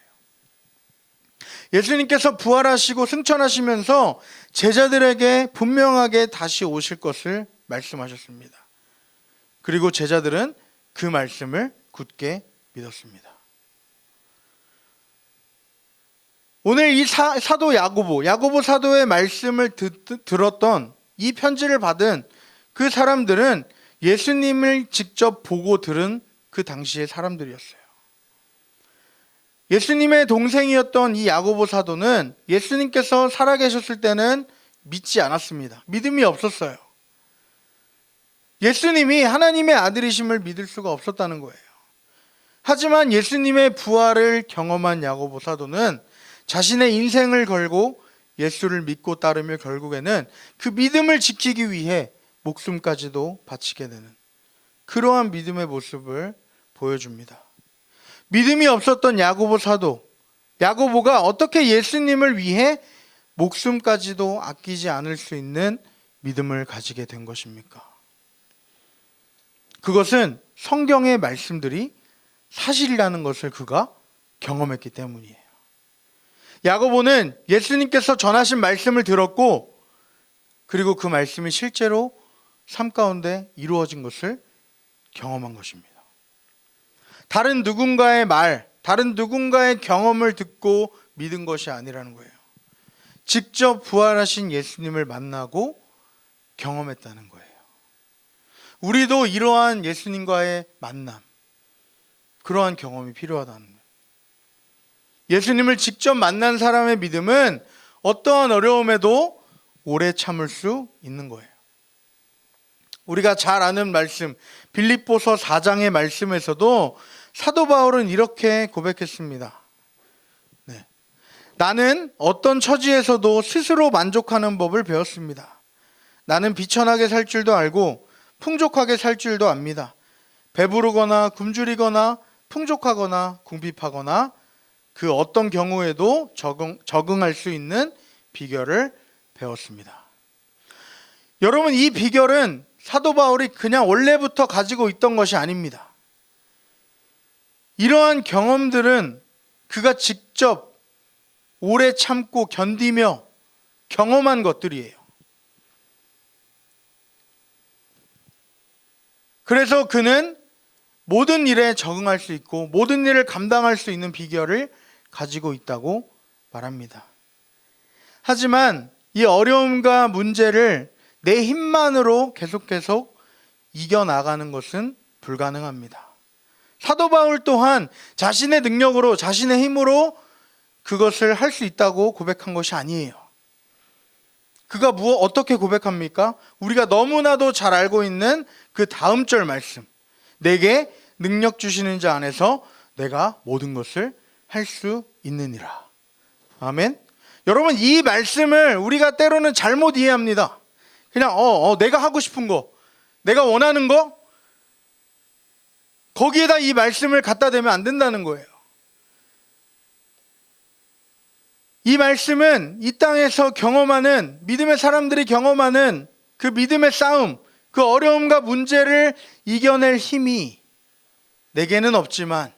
예수님께서 부활하시고 승천하시면서 제자들에게 분명하게 다시 오실 것을 말씀하셨습니다. 그리고 제자들은 그 말씀을 굳게 믿었습니다. 오늘 이 사도 야고보 사도의 말씀을 들었던 이 편지를 받은 그 사람들은 예수님을 직접 보고 들은 그 당시의 사람들이었어요. 예수님의 동생이었던 이 야고보 사도는 예수님께서 살아계셨을 때는 믿지 않았습니다. 믿음이 없었어요. 예수님이 하나님의 아들이심을 믿을 수가 없었다는 거예요. 하지만 예수님의 부활을 경험한 야고보 사도는 자신의 인생을 걸고 예수를 믿고 따르며 결국에는 그 믿음을 지키기 위해 목숨까지도 바치게 되는 그러한 믿음의 모습을 보여줍니다. 믿음이 없었던 야고보 사도, 야고보가 어떻게 예수님을 위해 목숨까지도 아끼지 않을 수 있는 믿음을 가지게 된 것입니까? 그것은 성경의 말씀들이 사실이라는 것을 그가 경험했기 때문이에요. 야고보는 예수님께서 전하신 말씀을 들었고 그리고 그 말씀이 실제로 삶 가운데 이루어진 것을 경험한 것입니다. 다른 누군가의 말, 다른 누군가의 경험을 듣고 믿은 것이 아니라는 거예요. 직접 부활하신 예수님을 만나고 경험했다는 거예요. 우리도 이러한 예수님과의 만남, 그러한 경험이 필요하다는 거예요. 예수님을 직접 만난 사람의 믿음은 어떠한 어려움에도 오래 참을 수 있는 거예요. 우리가 잘 아는 말씀, 빌립보서 4장의 말씀에서도 사도 바울은 이렇게 고백했습니다. 네. 나는 어떤 처지에서도 스스로 만족하는 법을 배웠습니다. 나는 비천하게 살 줄도 알고 풍족하게 살 줄도 압니다. 배부르거나 굶주리거나 풍족하거나 궁핍하거나 그 어떤 경우에도 적응할 수 있는 비결을 배웠습니다. 여러분, 이 비결은 사도 바울이 그냥 원래부터 가지고 있던 것이 아닙니다. 이러한 경험들은 그가 직접 오래 참고 견디며 경험한 것들이에요. 그래서 그는 모든 일에 적응할 수 있고 모든 일을 감당할 수 있는 비결을 가지고 있다고 말합니다. 하지만 이 어려움과 문제를 내 힘만으로 계속 이겨나가는 것은 불가능합니다. 사도 바울 또한 자신의 능력으로, 자신의 힘으로 그것을 할 수 있다고 고백한 것이 아니에요. 그가 어떻게 고백합니까? 우리가 너무나도 잘 알고 있는 그 다음 절 말씀. 내게 능력 주시는 자 안에서 내가 모든 것을 할 수 있느니라. 아멘. 여러분, 이 말씀을 우리가 때로는 잘못 이해합니다. 그냥 내가 하고 싶은 거, 내가 원하는 거, 거기에다 이 말씀을 갖다 대면 안 된다는 거예요. 이 말씀은 이 땅에서 경험하는, 믿음의 사람들이 경험하는 그 믿음의 싸움, 그 어려움과 문제를 이겨낼 힘이 내게는 없지만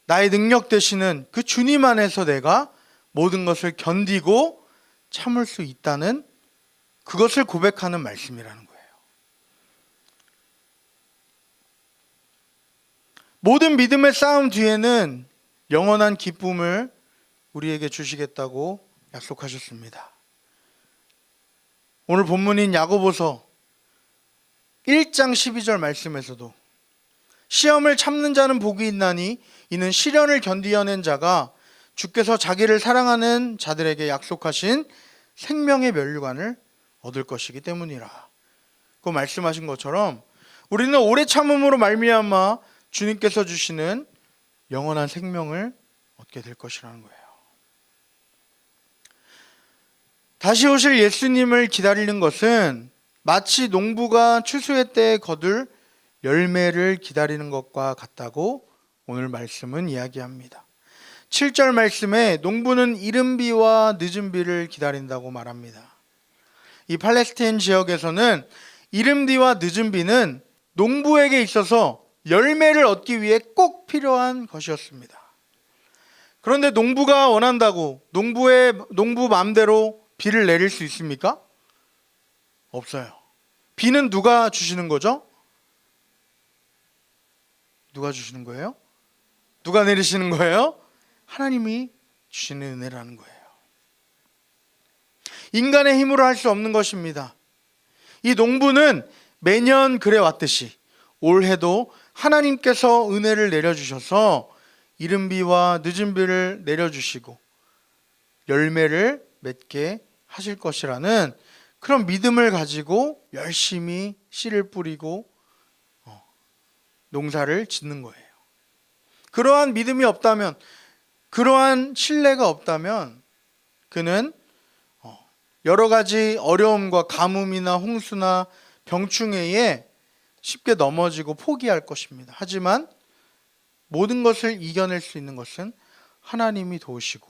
나의 능력 되시는 그 주님 안에서 내가 모든 것을 견디고 참을 수 있다는, 그것을 고백하는 말씀이라는 거예요. 모든 믿음의 싸움 뒤에는 영원한 기쁨을 우리에게 주시겠다고 약속하셨습니다. 오늘 본문인 야고보서 1장 12절 말씀에서도 시험을 참는 자는 복이 있나니 이는 시련을 견디어낸 자가 주께서 자기를 사랑하는 자들에게 약속하신 생명의 면류관을 얻을 것이기 때문이라. 그 말씀하신 것처럼 우리는 오래 참음으로 말미암아 주님께서 주시는 영원한 생명을 얻게 될 것이라는 거예요. 다시 오실 예수님을 기다리는 것은 마치 농부가 추수의 때에 거둘 열매를 기다리는 것과 같다고 오늘 말씀은 이야기합니다. 7절 말씀에 농부는 이른 비와 늦은 비를 기다린다고 말합니다. 이 팔레스타인 지역에서는 이른 비와 늦은 비는 농부에게 있어서 열매를 얻기 위해 꼭 필요한 것이었습니다. 그런데 농부가 원한다고 농부 마음대로 비를 내릴 수 있습니까? 없어요. 비는 누가 주시는 거죠? 누가 주시는 거예요? 누가 내리시는 거예요? 하나님이 주시는 은혜라는 거예요. 인간의 힘으로 할 수 없는 것입니다. 이 농부는 매년 그래 왔듯이 올해도 하나님께서 은혜를 내려주셔서 이른 비와 늦은 비를 내려주시고 열매를 맺게 하실 것이라는 그런 믿음을 가지고 열심히 씨를 뿌리고 농사를 짓는 거예요. 그러한 믿음이 없다면, 그러한 신뢰가 없다면 그는 여러 가지 어려움과 가뭄이나 홍수나 병충해에 의해 쉽게 넘어지고 포기할 것입니다. 하지만 모든 것을 이겨낼 수 있는 것은 하나님이 도우시고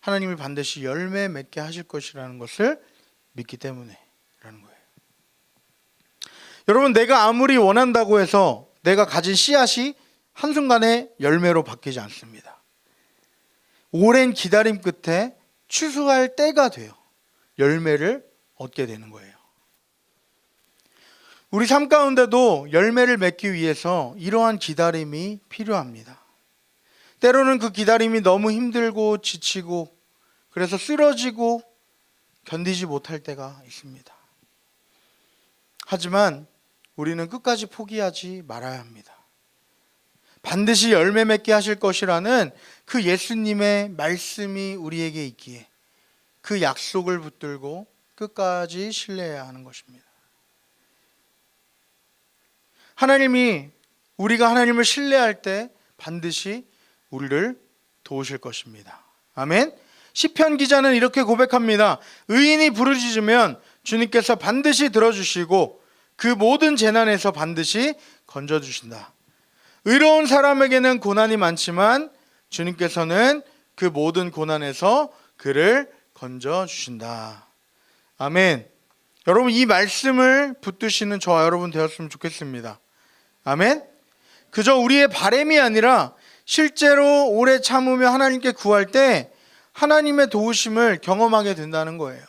하나님이 반드시 열매 맺게 하실 것이라는 것을 믿기 때문에라는 거예요. 여러분, 내가 아무리 원한다고 해서 내가 가진 씨앗이 한순간에 열매로 바뀌지 않습니다. 오랜 기다림 끝에 추수할 때가 돼요. 열매를 얻게 되는 거예요. 우리 삶 가운데도 열매를 맺기 위해서 이러한 기다림이 필요합니다. 때로는 그 기다림이 너무 힘들고 지치고 그래서 쓰러지고 견디지 못할 때가 있습니다. 하지만 우리는 끝까지 포기하지 말아야 합니다. 반드시 열매 맺게 하실 것이라는 그 예수님의 말씀이 우리에게 있기에 그 약속을 붙들고 끝까지 신뢰해야 하는 것입니다. 우리가 하나님을 신뢰할 때 반드시 우리를 도우실 것입니다. 아멘. 시편 기자는 이렇게 고백합니다. 의인이 부르짖으면 주님께서 반드시 들어주시고 그 모든 재난에서 반드시 건져주신다. 의로운 사람에게는 고난이 많지만 주님께서는 그 모든 고난에서 그를 건져주신다. 아멘. 여러분, 이 말씀을 붙드시는 저와 여러분 되었으면 좋겠습니다. 아멘. 그저 우리의 바람이 아니라 실제로 오래 참으며 하나님께 구할 때 하나님의 도우심을 경험하게 된다는 거예요.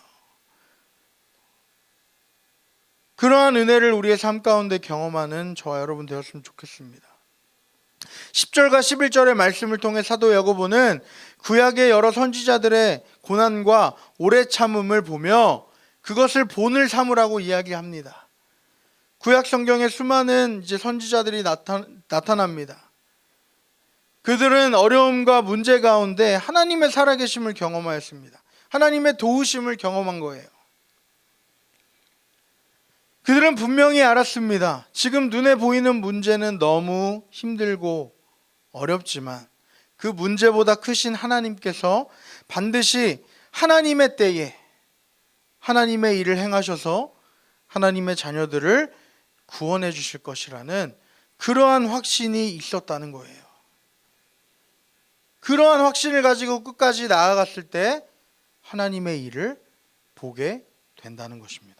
그러한 은혜를 우리의 삶 가운데 경험하는 저와 여러분 되었으면 좋겠습니다. 10절과 11절의 말씀을 통해 사도 야고보는 구약의 여러 선지자들의 고난과 오래 참음을 보며 그것을 본을 삼으라고 이야기합니다. 구약 성경에 수많은 선지자들이 나타납니다. 그들은 어려움과 문제 가운데 하나님의 살아계심을 경험하였습니다. 하나님의 도우심을 경험한 거예요. 그들은 분명히 알았습니다. 지금 눈에 보이는 문제는 너무 힘들고 어렵지만 그 문제보다 크신 하나님께서 반드시 하나님의 때에 하나님의 일을 행하셔서 하나님의 자녀들을 구원해 주실 것이라는 그러한 확신이 있었다는 거예요. 그러한 확신을 가지고 끝까지 나아갔을 때 하나님의 일을 보게 된다는 것입니다.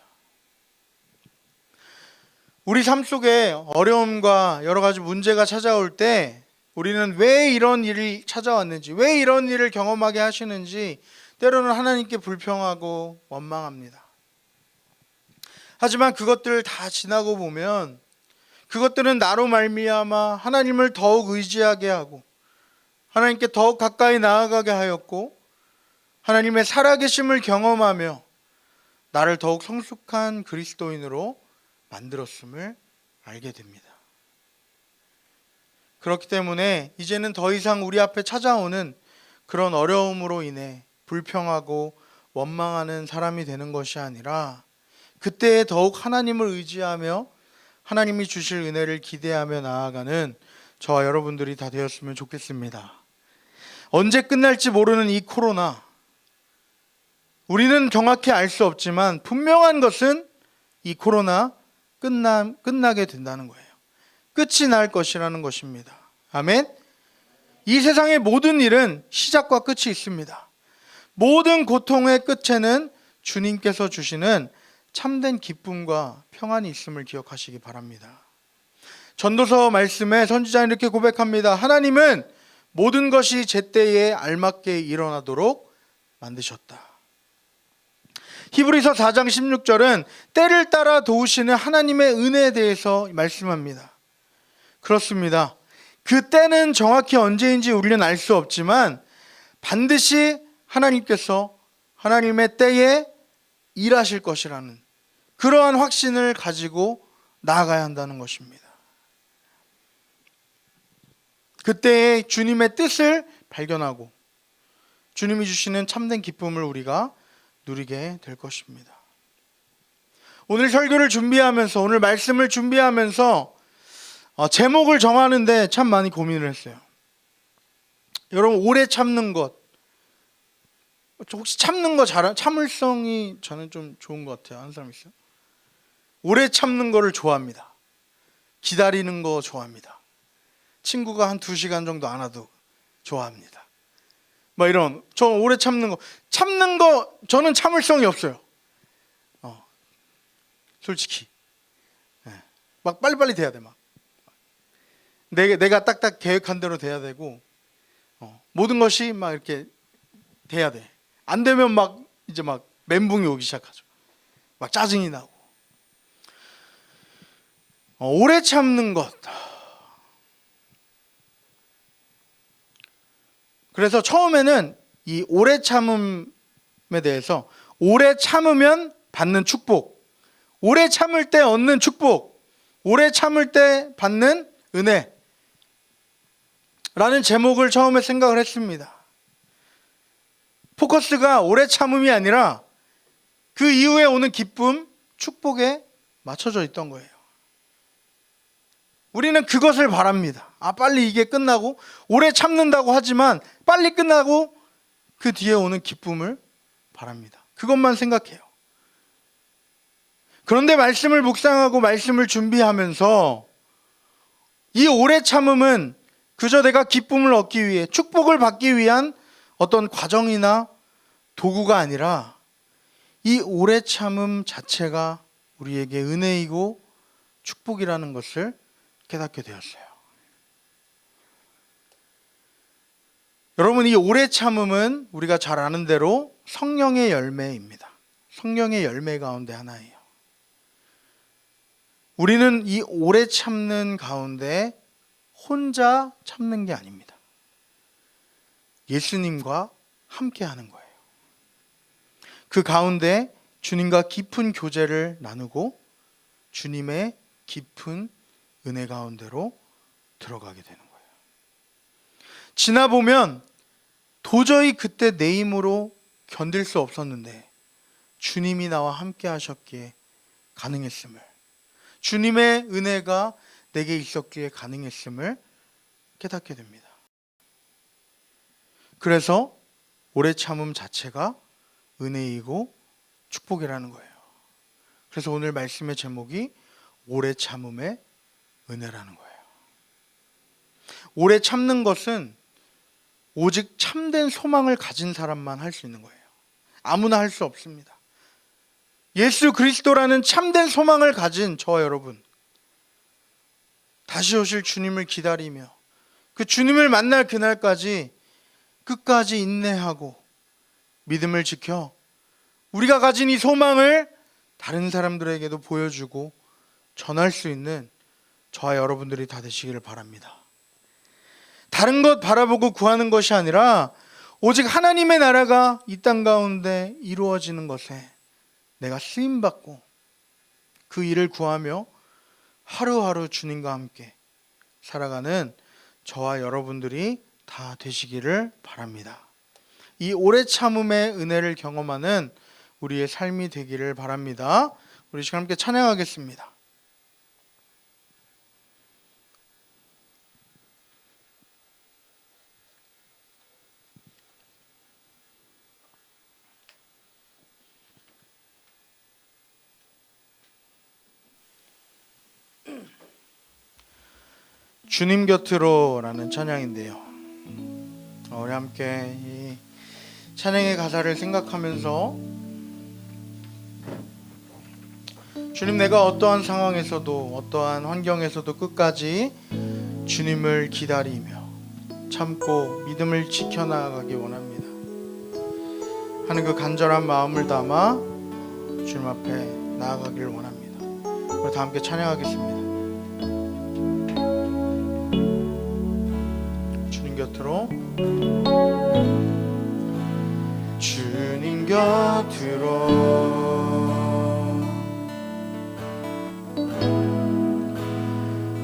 우리 삶 속에 어려움과 여러 가지 문제가 찾아올 때 우리는 왜 이런 일이 찾아왔는지, 왜 이런 일을 경험하게 하시는지 때로는 하나님께 불평하고 원망합니다. 하지만 그것들 다 지나고 보면 그것들은 나로 말미암아 하나님을 더욱 의지하게 하고 하나님께 더욱 가까이 나아가게 하였고 하나님의 살아계심을 경험하며 나를 더욱 성숙한 그리스도인으로 만들었음을 알게 됩니다. 그렇기 때문에 이제는 더 이상 우리 앞에 찾아오는 그런 어려움으로 인해 불평하고 원망하는 사람이 되는 것이 아니라 그때에 더욱 하나님을 의지하며 하나님이 주실 은혜를 기대하며 나아가는 저와 여러분들이 다 되었으면 좋겠습니다. 언제 끝날지 모르는 이 코로나, 우리는 정확히 알 수 없지만 분명한 것은 이 코로나 끝나게 된다는 거예요. 끝이 날 것이라는 것입니다. 아멘. 이 세상의 모든 일은 시작과 끝이 있습니다. 모든 고통의 끝에는 주님께서 주시는 참된 기쁨과 평안이 있음을 기억하시기 바랍니다. 전도서 말씀에 선지자는 이렇게 고백합니다. 하나님은 모든 것이 제때에 알맞게 일어나도록 만드셨다. 히브리서 4장 16절은 때를 따라 도우시는 하나님의 은혜에 대해서 말씀합니다. 그렇습니다. 그 때는 정확히 언제인지 우리는 알 수 없지만 반드시 하나님께서 하나님의 때에 일하실 것이라는 그러한 확신을 가지고 나아가야 한다는 것입니다. 그때의 주님의 뜻을 발견하고 주님이 주시는 참된 기쁨을 우리가 누리게 될 것입니다. 오늘 설교를 준비하면서, 오늘 말씀을 준비하면서 제목을 정하는데 참 많이 고민을 했어요. 여러분, 오래 참는 것, 혹시 참는 거 참을성이 저는 좀 좋은 것 같아요. 하는 사람 있어요? 오래 참는 거를 좋아합니다. 기다리는 거 좋아합니다. 친구가 한 2시간 정도 안 와도 좋아합니다. 이런, 저 오래 참는 거 저는 참을성이 없어요. 솔직히 막 빨리빨리 돼야 돼. 막 내가 딱딱 계획한 대로 돼야 되고 모든 것이 막 이렇게 돼야 돼. 안 되면 이제 멘붕이 오기 시작하죠. 막 짜증이 나고. 오래 참는 것. 그래서 처음에는 이 오래 참음에 대해서 오래 참으면 받는 축복, 오래 참을 때 얻는 축복, 오래 참을 때 받는 은혜 라는 제목을 처음에 생각을 했습니다. 포커스가 오래 참음이 아니라 그 이후에 오는 기쁨, 축복에 맞춰져 있던 거예요. 우리는 그것을 바랍니다. 빨리 이게 끝나고, 오래 참는다고 하지만 빨리 끝나고 그 뒤에 오는 기쁨을 바랍니다. 그것만 생각해요. 그런데 말씀을 묵상하고 말씀을 준비하면서 이 오래 참음은 그저 내가 기쁨을 얻기 위해, 축복을 받기 위한 어떤 과정이나 도구가 아니라 이 오래 참음 자체가 우리에게 은혜이고 축복이라는 것을 깨닫게 되었어요. 여러분, 이 오래 참음은 우리가 잘 아는 대로 성령의 열매입니다. 성령의 열매 가운데 하나예요. 우리는 이 오래 참는 가운데 혼자 참는 게 아닙니다. 예수님과 함께 하는 거예요. 그 가운데 주님과 깊은 교제를 나누고 주님의 깊은 은혜 가운데로 들어가게 되는 거예요. 지나보면 도저히 그때 내 힘으로 견딜 수 없었는데 주님이 나와 함께 하셨기에 가능했음을, 주님의 은혜가 내게 있었기에 가능했음을 깨닫게 됩니다. 그래서 오래 참음 자체가 은혜이고 축복이라는 거예요. 그래서 오늘 말씀의 제목이 오래 참음의 은혜라는 거예요. 오래 참는 것은 오직 참된 소망을 가진 사람만 할 수 있는 거예요. 아무나 할 수 없습니다. 예수 그리스도라는 참된 소망을 가진 저와 여러분, 다시 오실 주님을 기다리며 그 주님을 만날 그날까지 끝까지 인내하고 믿음을 지켜 우리가 가진 이 소망을 다른 사람들에게도 보여주고 전할 수 있는 저와 여러분들이 다 되시기를 바랍니다. 다른 것 바라보고 구하는 것이 아니라 오직 하나님의 나라가 이 땅 가운데 이루어지는 것에 내가 쓰임받고 그 일을 구하며 하루하루 주님과 함께 살아가는 저와 여러분들이 다 되시기를 바랍니다. 이 오래 참음의 은혜를 경험하는 우리의 삶이 되기를 바랍니다. 우리 시간 함께 찬양하겠습니다. 주님 곁으로라는 찬양인데요. 우리 함께 이 찬양의 가사를 생각하면서 주님, 내가 어떠한 상황에서도 어떠한 환경에서도 끝까지 주님을 기다리며 참고 믿음을 지켜나가기 원합니다 하는 그 간절한 마음을 담아 주님 앞에 나아가기를 원합니다. 우리 다 함께 찬양하겠습니다. 주님 곁으로, 주님 곁으로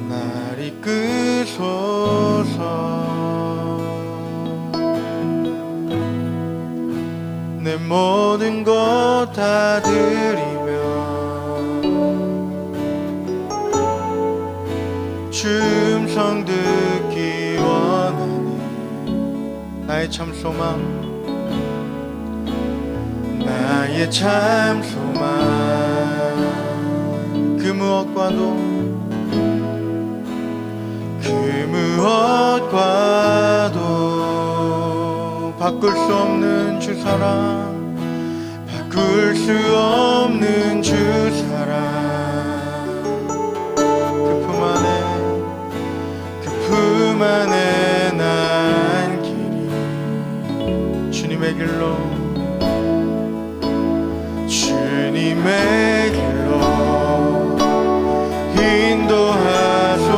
날 이끄소서. 내 모든 것 다 드리며 주 음성 듣기 원하니 나의 참 소망, 나의 참 소망, 그 무엇과도 바꿀 수 없는 주 사랑, 바꿀 수 없는 주 사랑. 그 품 안에 난 길이 주님의 길로, 주님의 길로 인도하소서.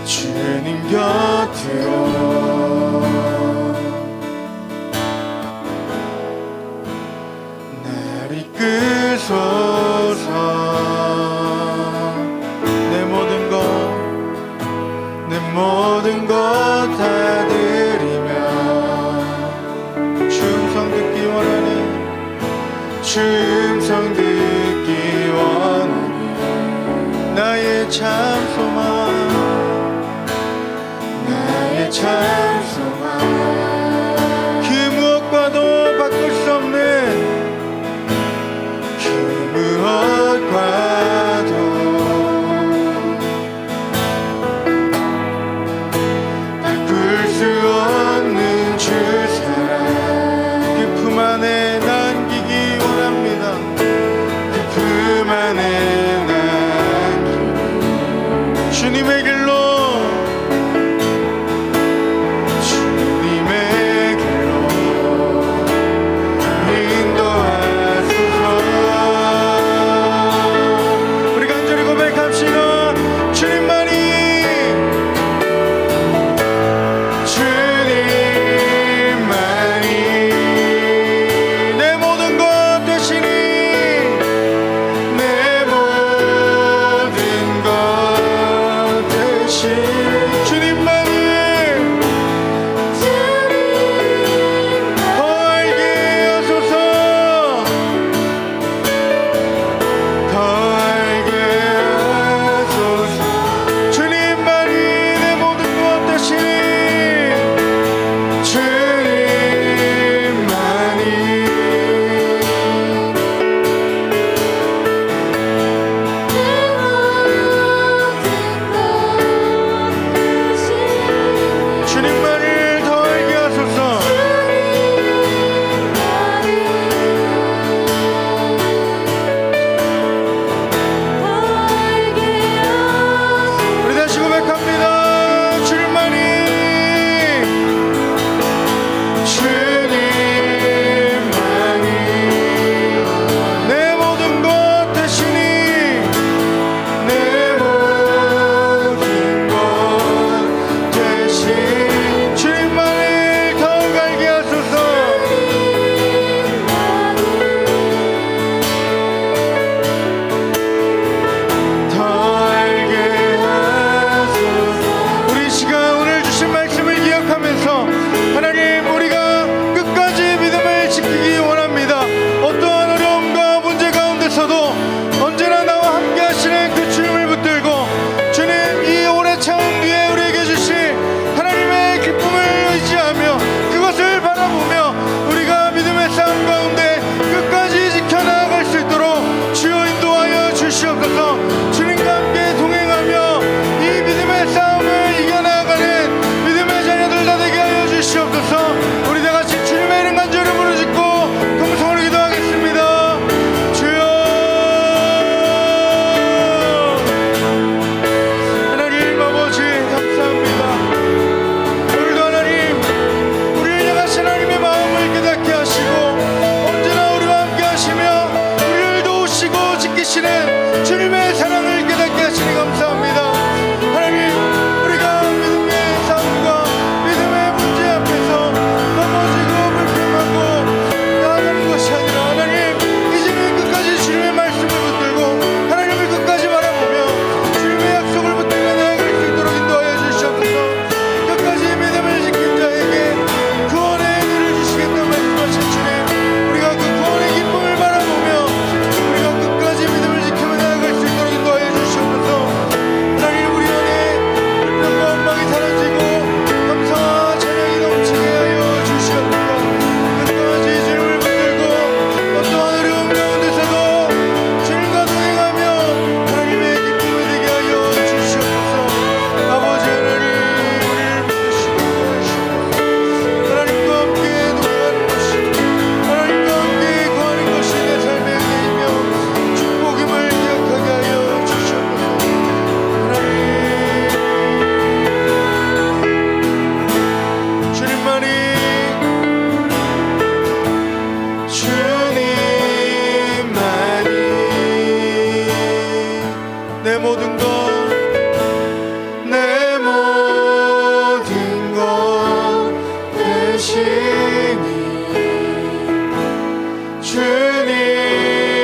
주님 곁으로 날 이끄소서. 내 모든 것 다 드리며 주 음성 듣기 원하는, 주 음성 듣기 원하는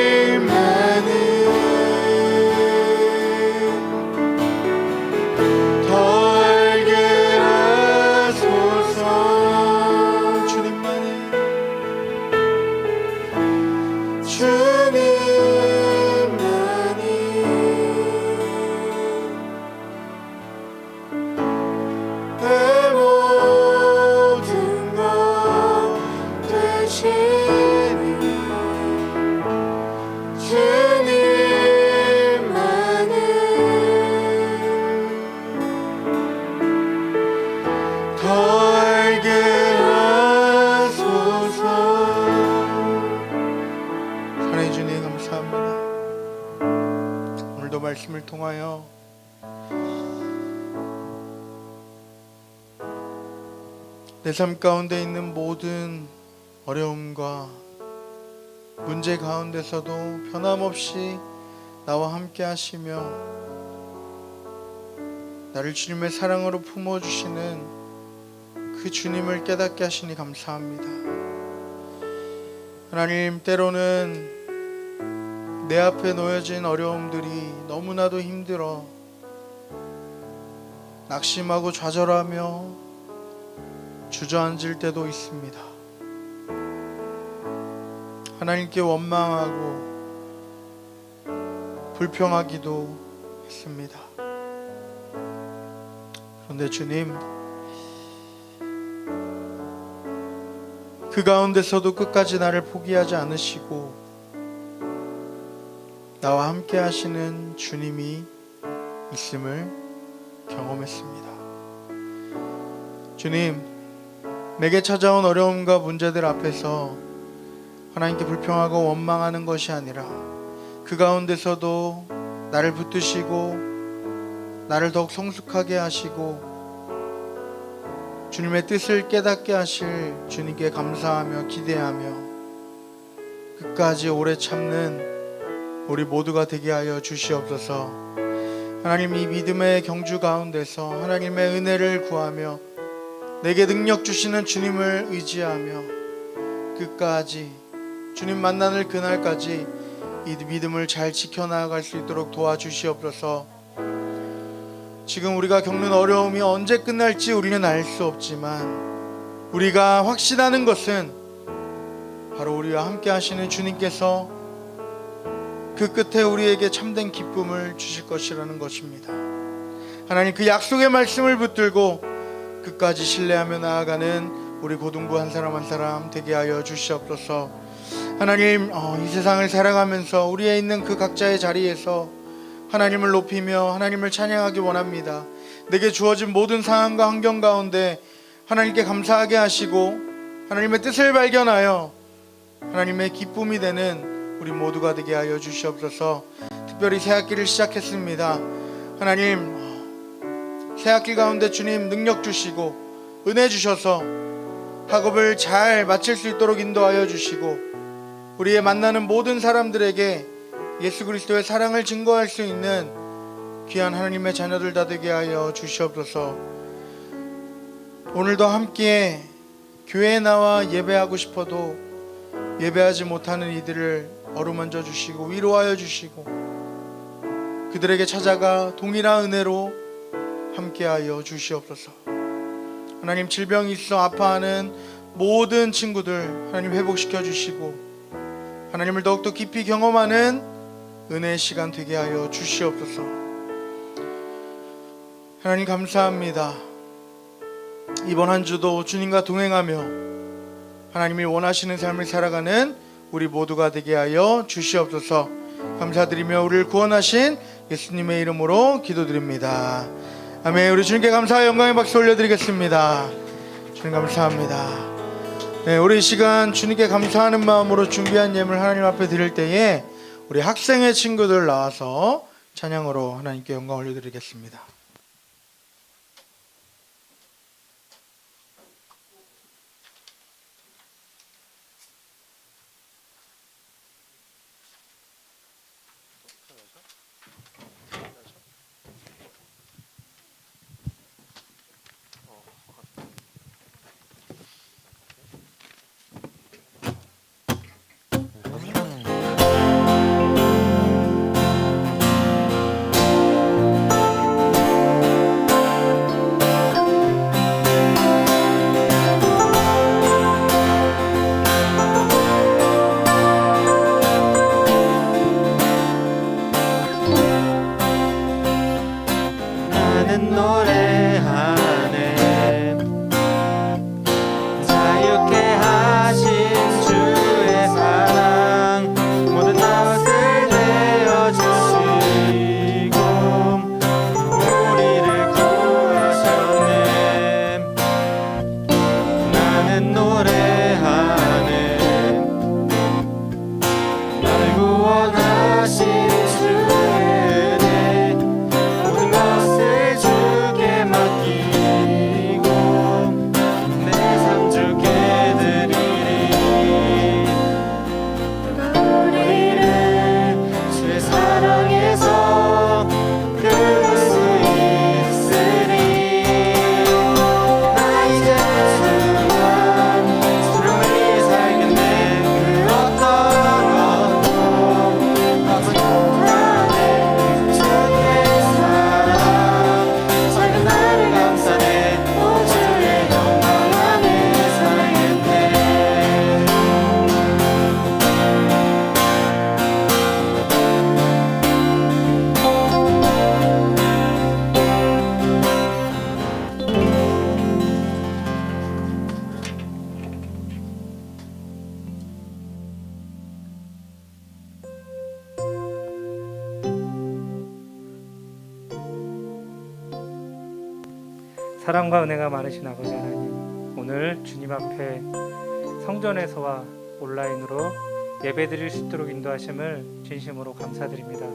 주님만은 더 알게 하소서. 주님만은 내 모든 것 되시는 주님만은 더 알게 하소서. 사랑해 주님 감사합니다. 오늘도 말씀을 통하여 내 삶 가운데 있는 모든 어려움과 문제 가운데서도 변함없이 나와 함께 하시며 나를 주님의 사랑으로 품어주시는 그 주님을 깨닫게 하시니 감사합니다. 하나님, 때로는 내 앞에 놓여진 어려움들이 너무나도 힘들어 낙심하고 좌절하며 주저앉을 때도 있습니다. 하나님께 원망하고 불평하기도 했습니다. 그런데 주님, 그 가운데서도 끝까지 나를 포기하지 않으시고 나와 함께 하시는 주님이 있음을 경험했습니다. 주님, 내게 찾아온 어려움과 문제들 앞에서 하나님께 불평하고 원망하는 것이 아니라 그 가운데서도 나를 붙드시고 나를 더욱 성숙하게 하시고 주님의 뜻을 깨닫게 하실 주님께 감사하며 기대하며 끝까지 오래 참는 우리 모두가 되게 하여 주시옵소서. 하나님, 이 믿음의 경주 가운데서 하나님의 은혜를 구하며 내게 능력 주시는 주님을 의지하며 끝까지 주님 만나는 그날까지 이 믿음을 잘 지켜나갈 수 있도록 도와주시옵소서. 지금 우리가 겪는 어려움이 언제 끝날지 우리는 알 수 없지만 우리가 확신하는 것은 바로 우리와 함께 하시는 주님께서 그 끝에 우리에게 참된 기쁨을 주실 것이라는 것입니다. 하나님, 그 약속의 말씀을 붙들고 끝까지 신뢰하며 나아가는 우리 고등부 한 사람 한 사람 되게 하여 주시옵소서. 하나님, 이 세상을 살아가면서 우리에 있는 그 각자의 자리에서 하나님을 높이며 하나님을 찬양하기 원합니다. 내게 주어진 모든 상황과 환경 가운데 하나님께 감사하게 하시고 하나님의 뜻을 발견하여 하나님의 기쁨이 되는 우리 모두가 되게 하여 주시옵소서. 특별히 새학기를 시작했습니다. 하나님, 새학기 가운데 주님 능력 주시고 은혜 주셔서 학업을 잘 마칠 수 있도록 인도하여 주시고 우리의 만나는 모든 사람들에게 예수 그리스도의 사랑을 증거할 수 있는 귀한 하나님의 자녀들 다 되게 하여 주시옵소서. 오늘도 함께 교회에 나와 예배하고 싶어도 예배하지 못하는 이들을 어루만져 주시고 위로하여 주시고 그들에게 찾아가 동일한 은혜로 함께하여 주시옵소서. 하나님, 질병이 있어 아파하는 모든 친구들 하나님 회복시켜 주시고 하나님을 더욱더 깊이 경험하는 은혜의 시간 되게 하여 주시옵소서. 하나님 감사합니다. 이번 한 주도 주님과 동행하며 하나님이 원하시는 삶을 살아가는 우리 모두가 되게 하여 주시옵소서. 감사드리며 우리를 구원하신 예수님의 이름으로 기도드립니다. 아멘. 우리 주님께 감사와 영광의 박수 올려드리겠습니다. 주님 감사합니다. 네, 우리 이 시간 주님께 감사하는 마음으로 준비한 예물 하나님 앞에 드릴 때에 우리 학생의 친구들 나와서 찬양으로 하나님께 영광 올려드리겠습니다. 유쾌 하신 주의 사랑 모든 것을 내어주시고 우리를 구하셨네. 나는 노래하네 나를 구원하신 주의 은혜 모든 것을 주께 맡기고 내 삶 주께 드리리. 우리를 주의 사랑에서 끊을 수 있으리. 나 이제 순간 주를 위해 살겠네. 그 어떤 것도 아픈 나의 주의 사랑 작은 나를 감싸네. 오 주의 영광 안에 살겠네. 사랑과 은혜가 많으신 아버지 하나님, 오늘 주님 앞에 성전에서와 온라인으로 예배드릴 수 있도록 인도하심을 진심으로 감사드립니다.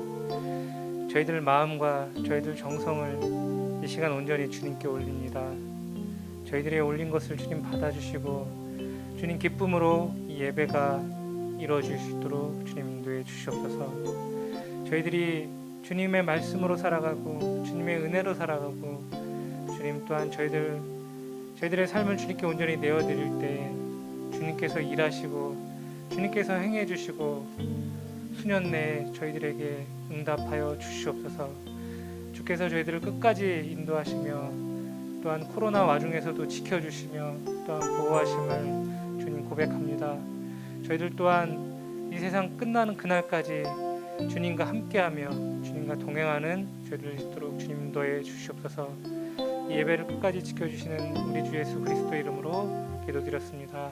저희들 마음과 저희들 정성을 이 시간 온전히 주님께 올립니다. 저희들이 올린 것을 주님 받아주시고 주님 기쁨으로 이 예배가 이루어질 수 있도록 주님 인도해 주시옵소서. 저희들이 주님의 말씀으로 살아가고 주님의 은혜로 살아가고 주님 또한 저희들의 삶을 주님께 온전히 내어드릴 때 주님께서 일하시고 주님께서 행해 주시고 수년 내에 저희들에게 응답하여 주시옵소서. 주께서 저희들을 끝까지 인도하시며 또한 코로나 와중에서도 지켜주시며 또한 보호하심을 주님 고백합니다. 저희들 또한 이 세상 끝나는 그날까지 주님과 함께하며 주님과 동행하는 저희들 있도록 주님 인도해 주시옵소서. 이 예배를 끝까지 지켜주시는 우리 주 예수 그리스도 이름으로 기도드렸습니다.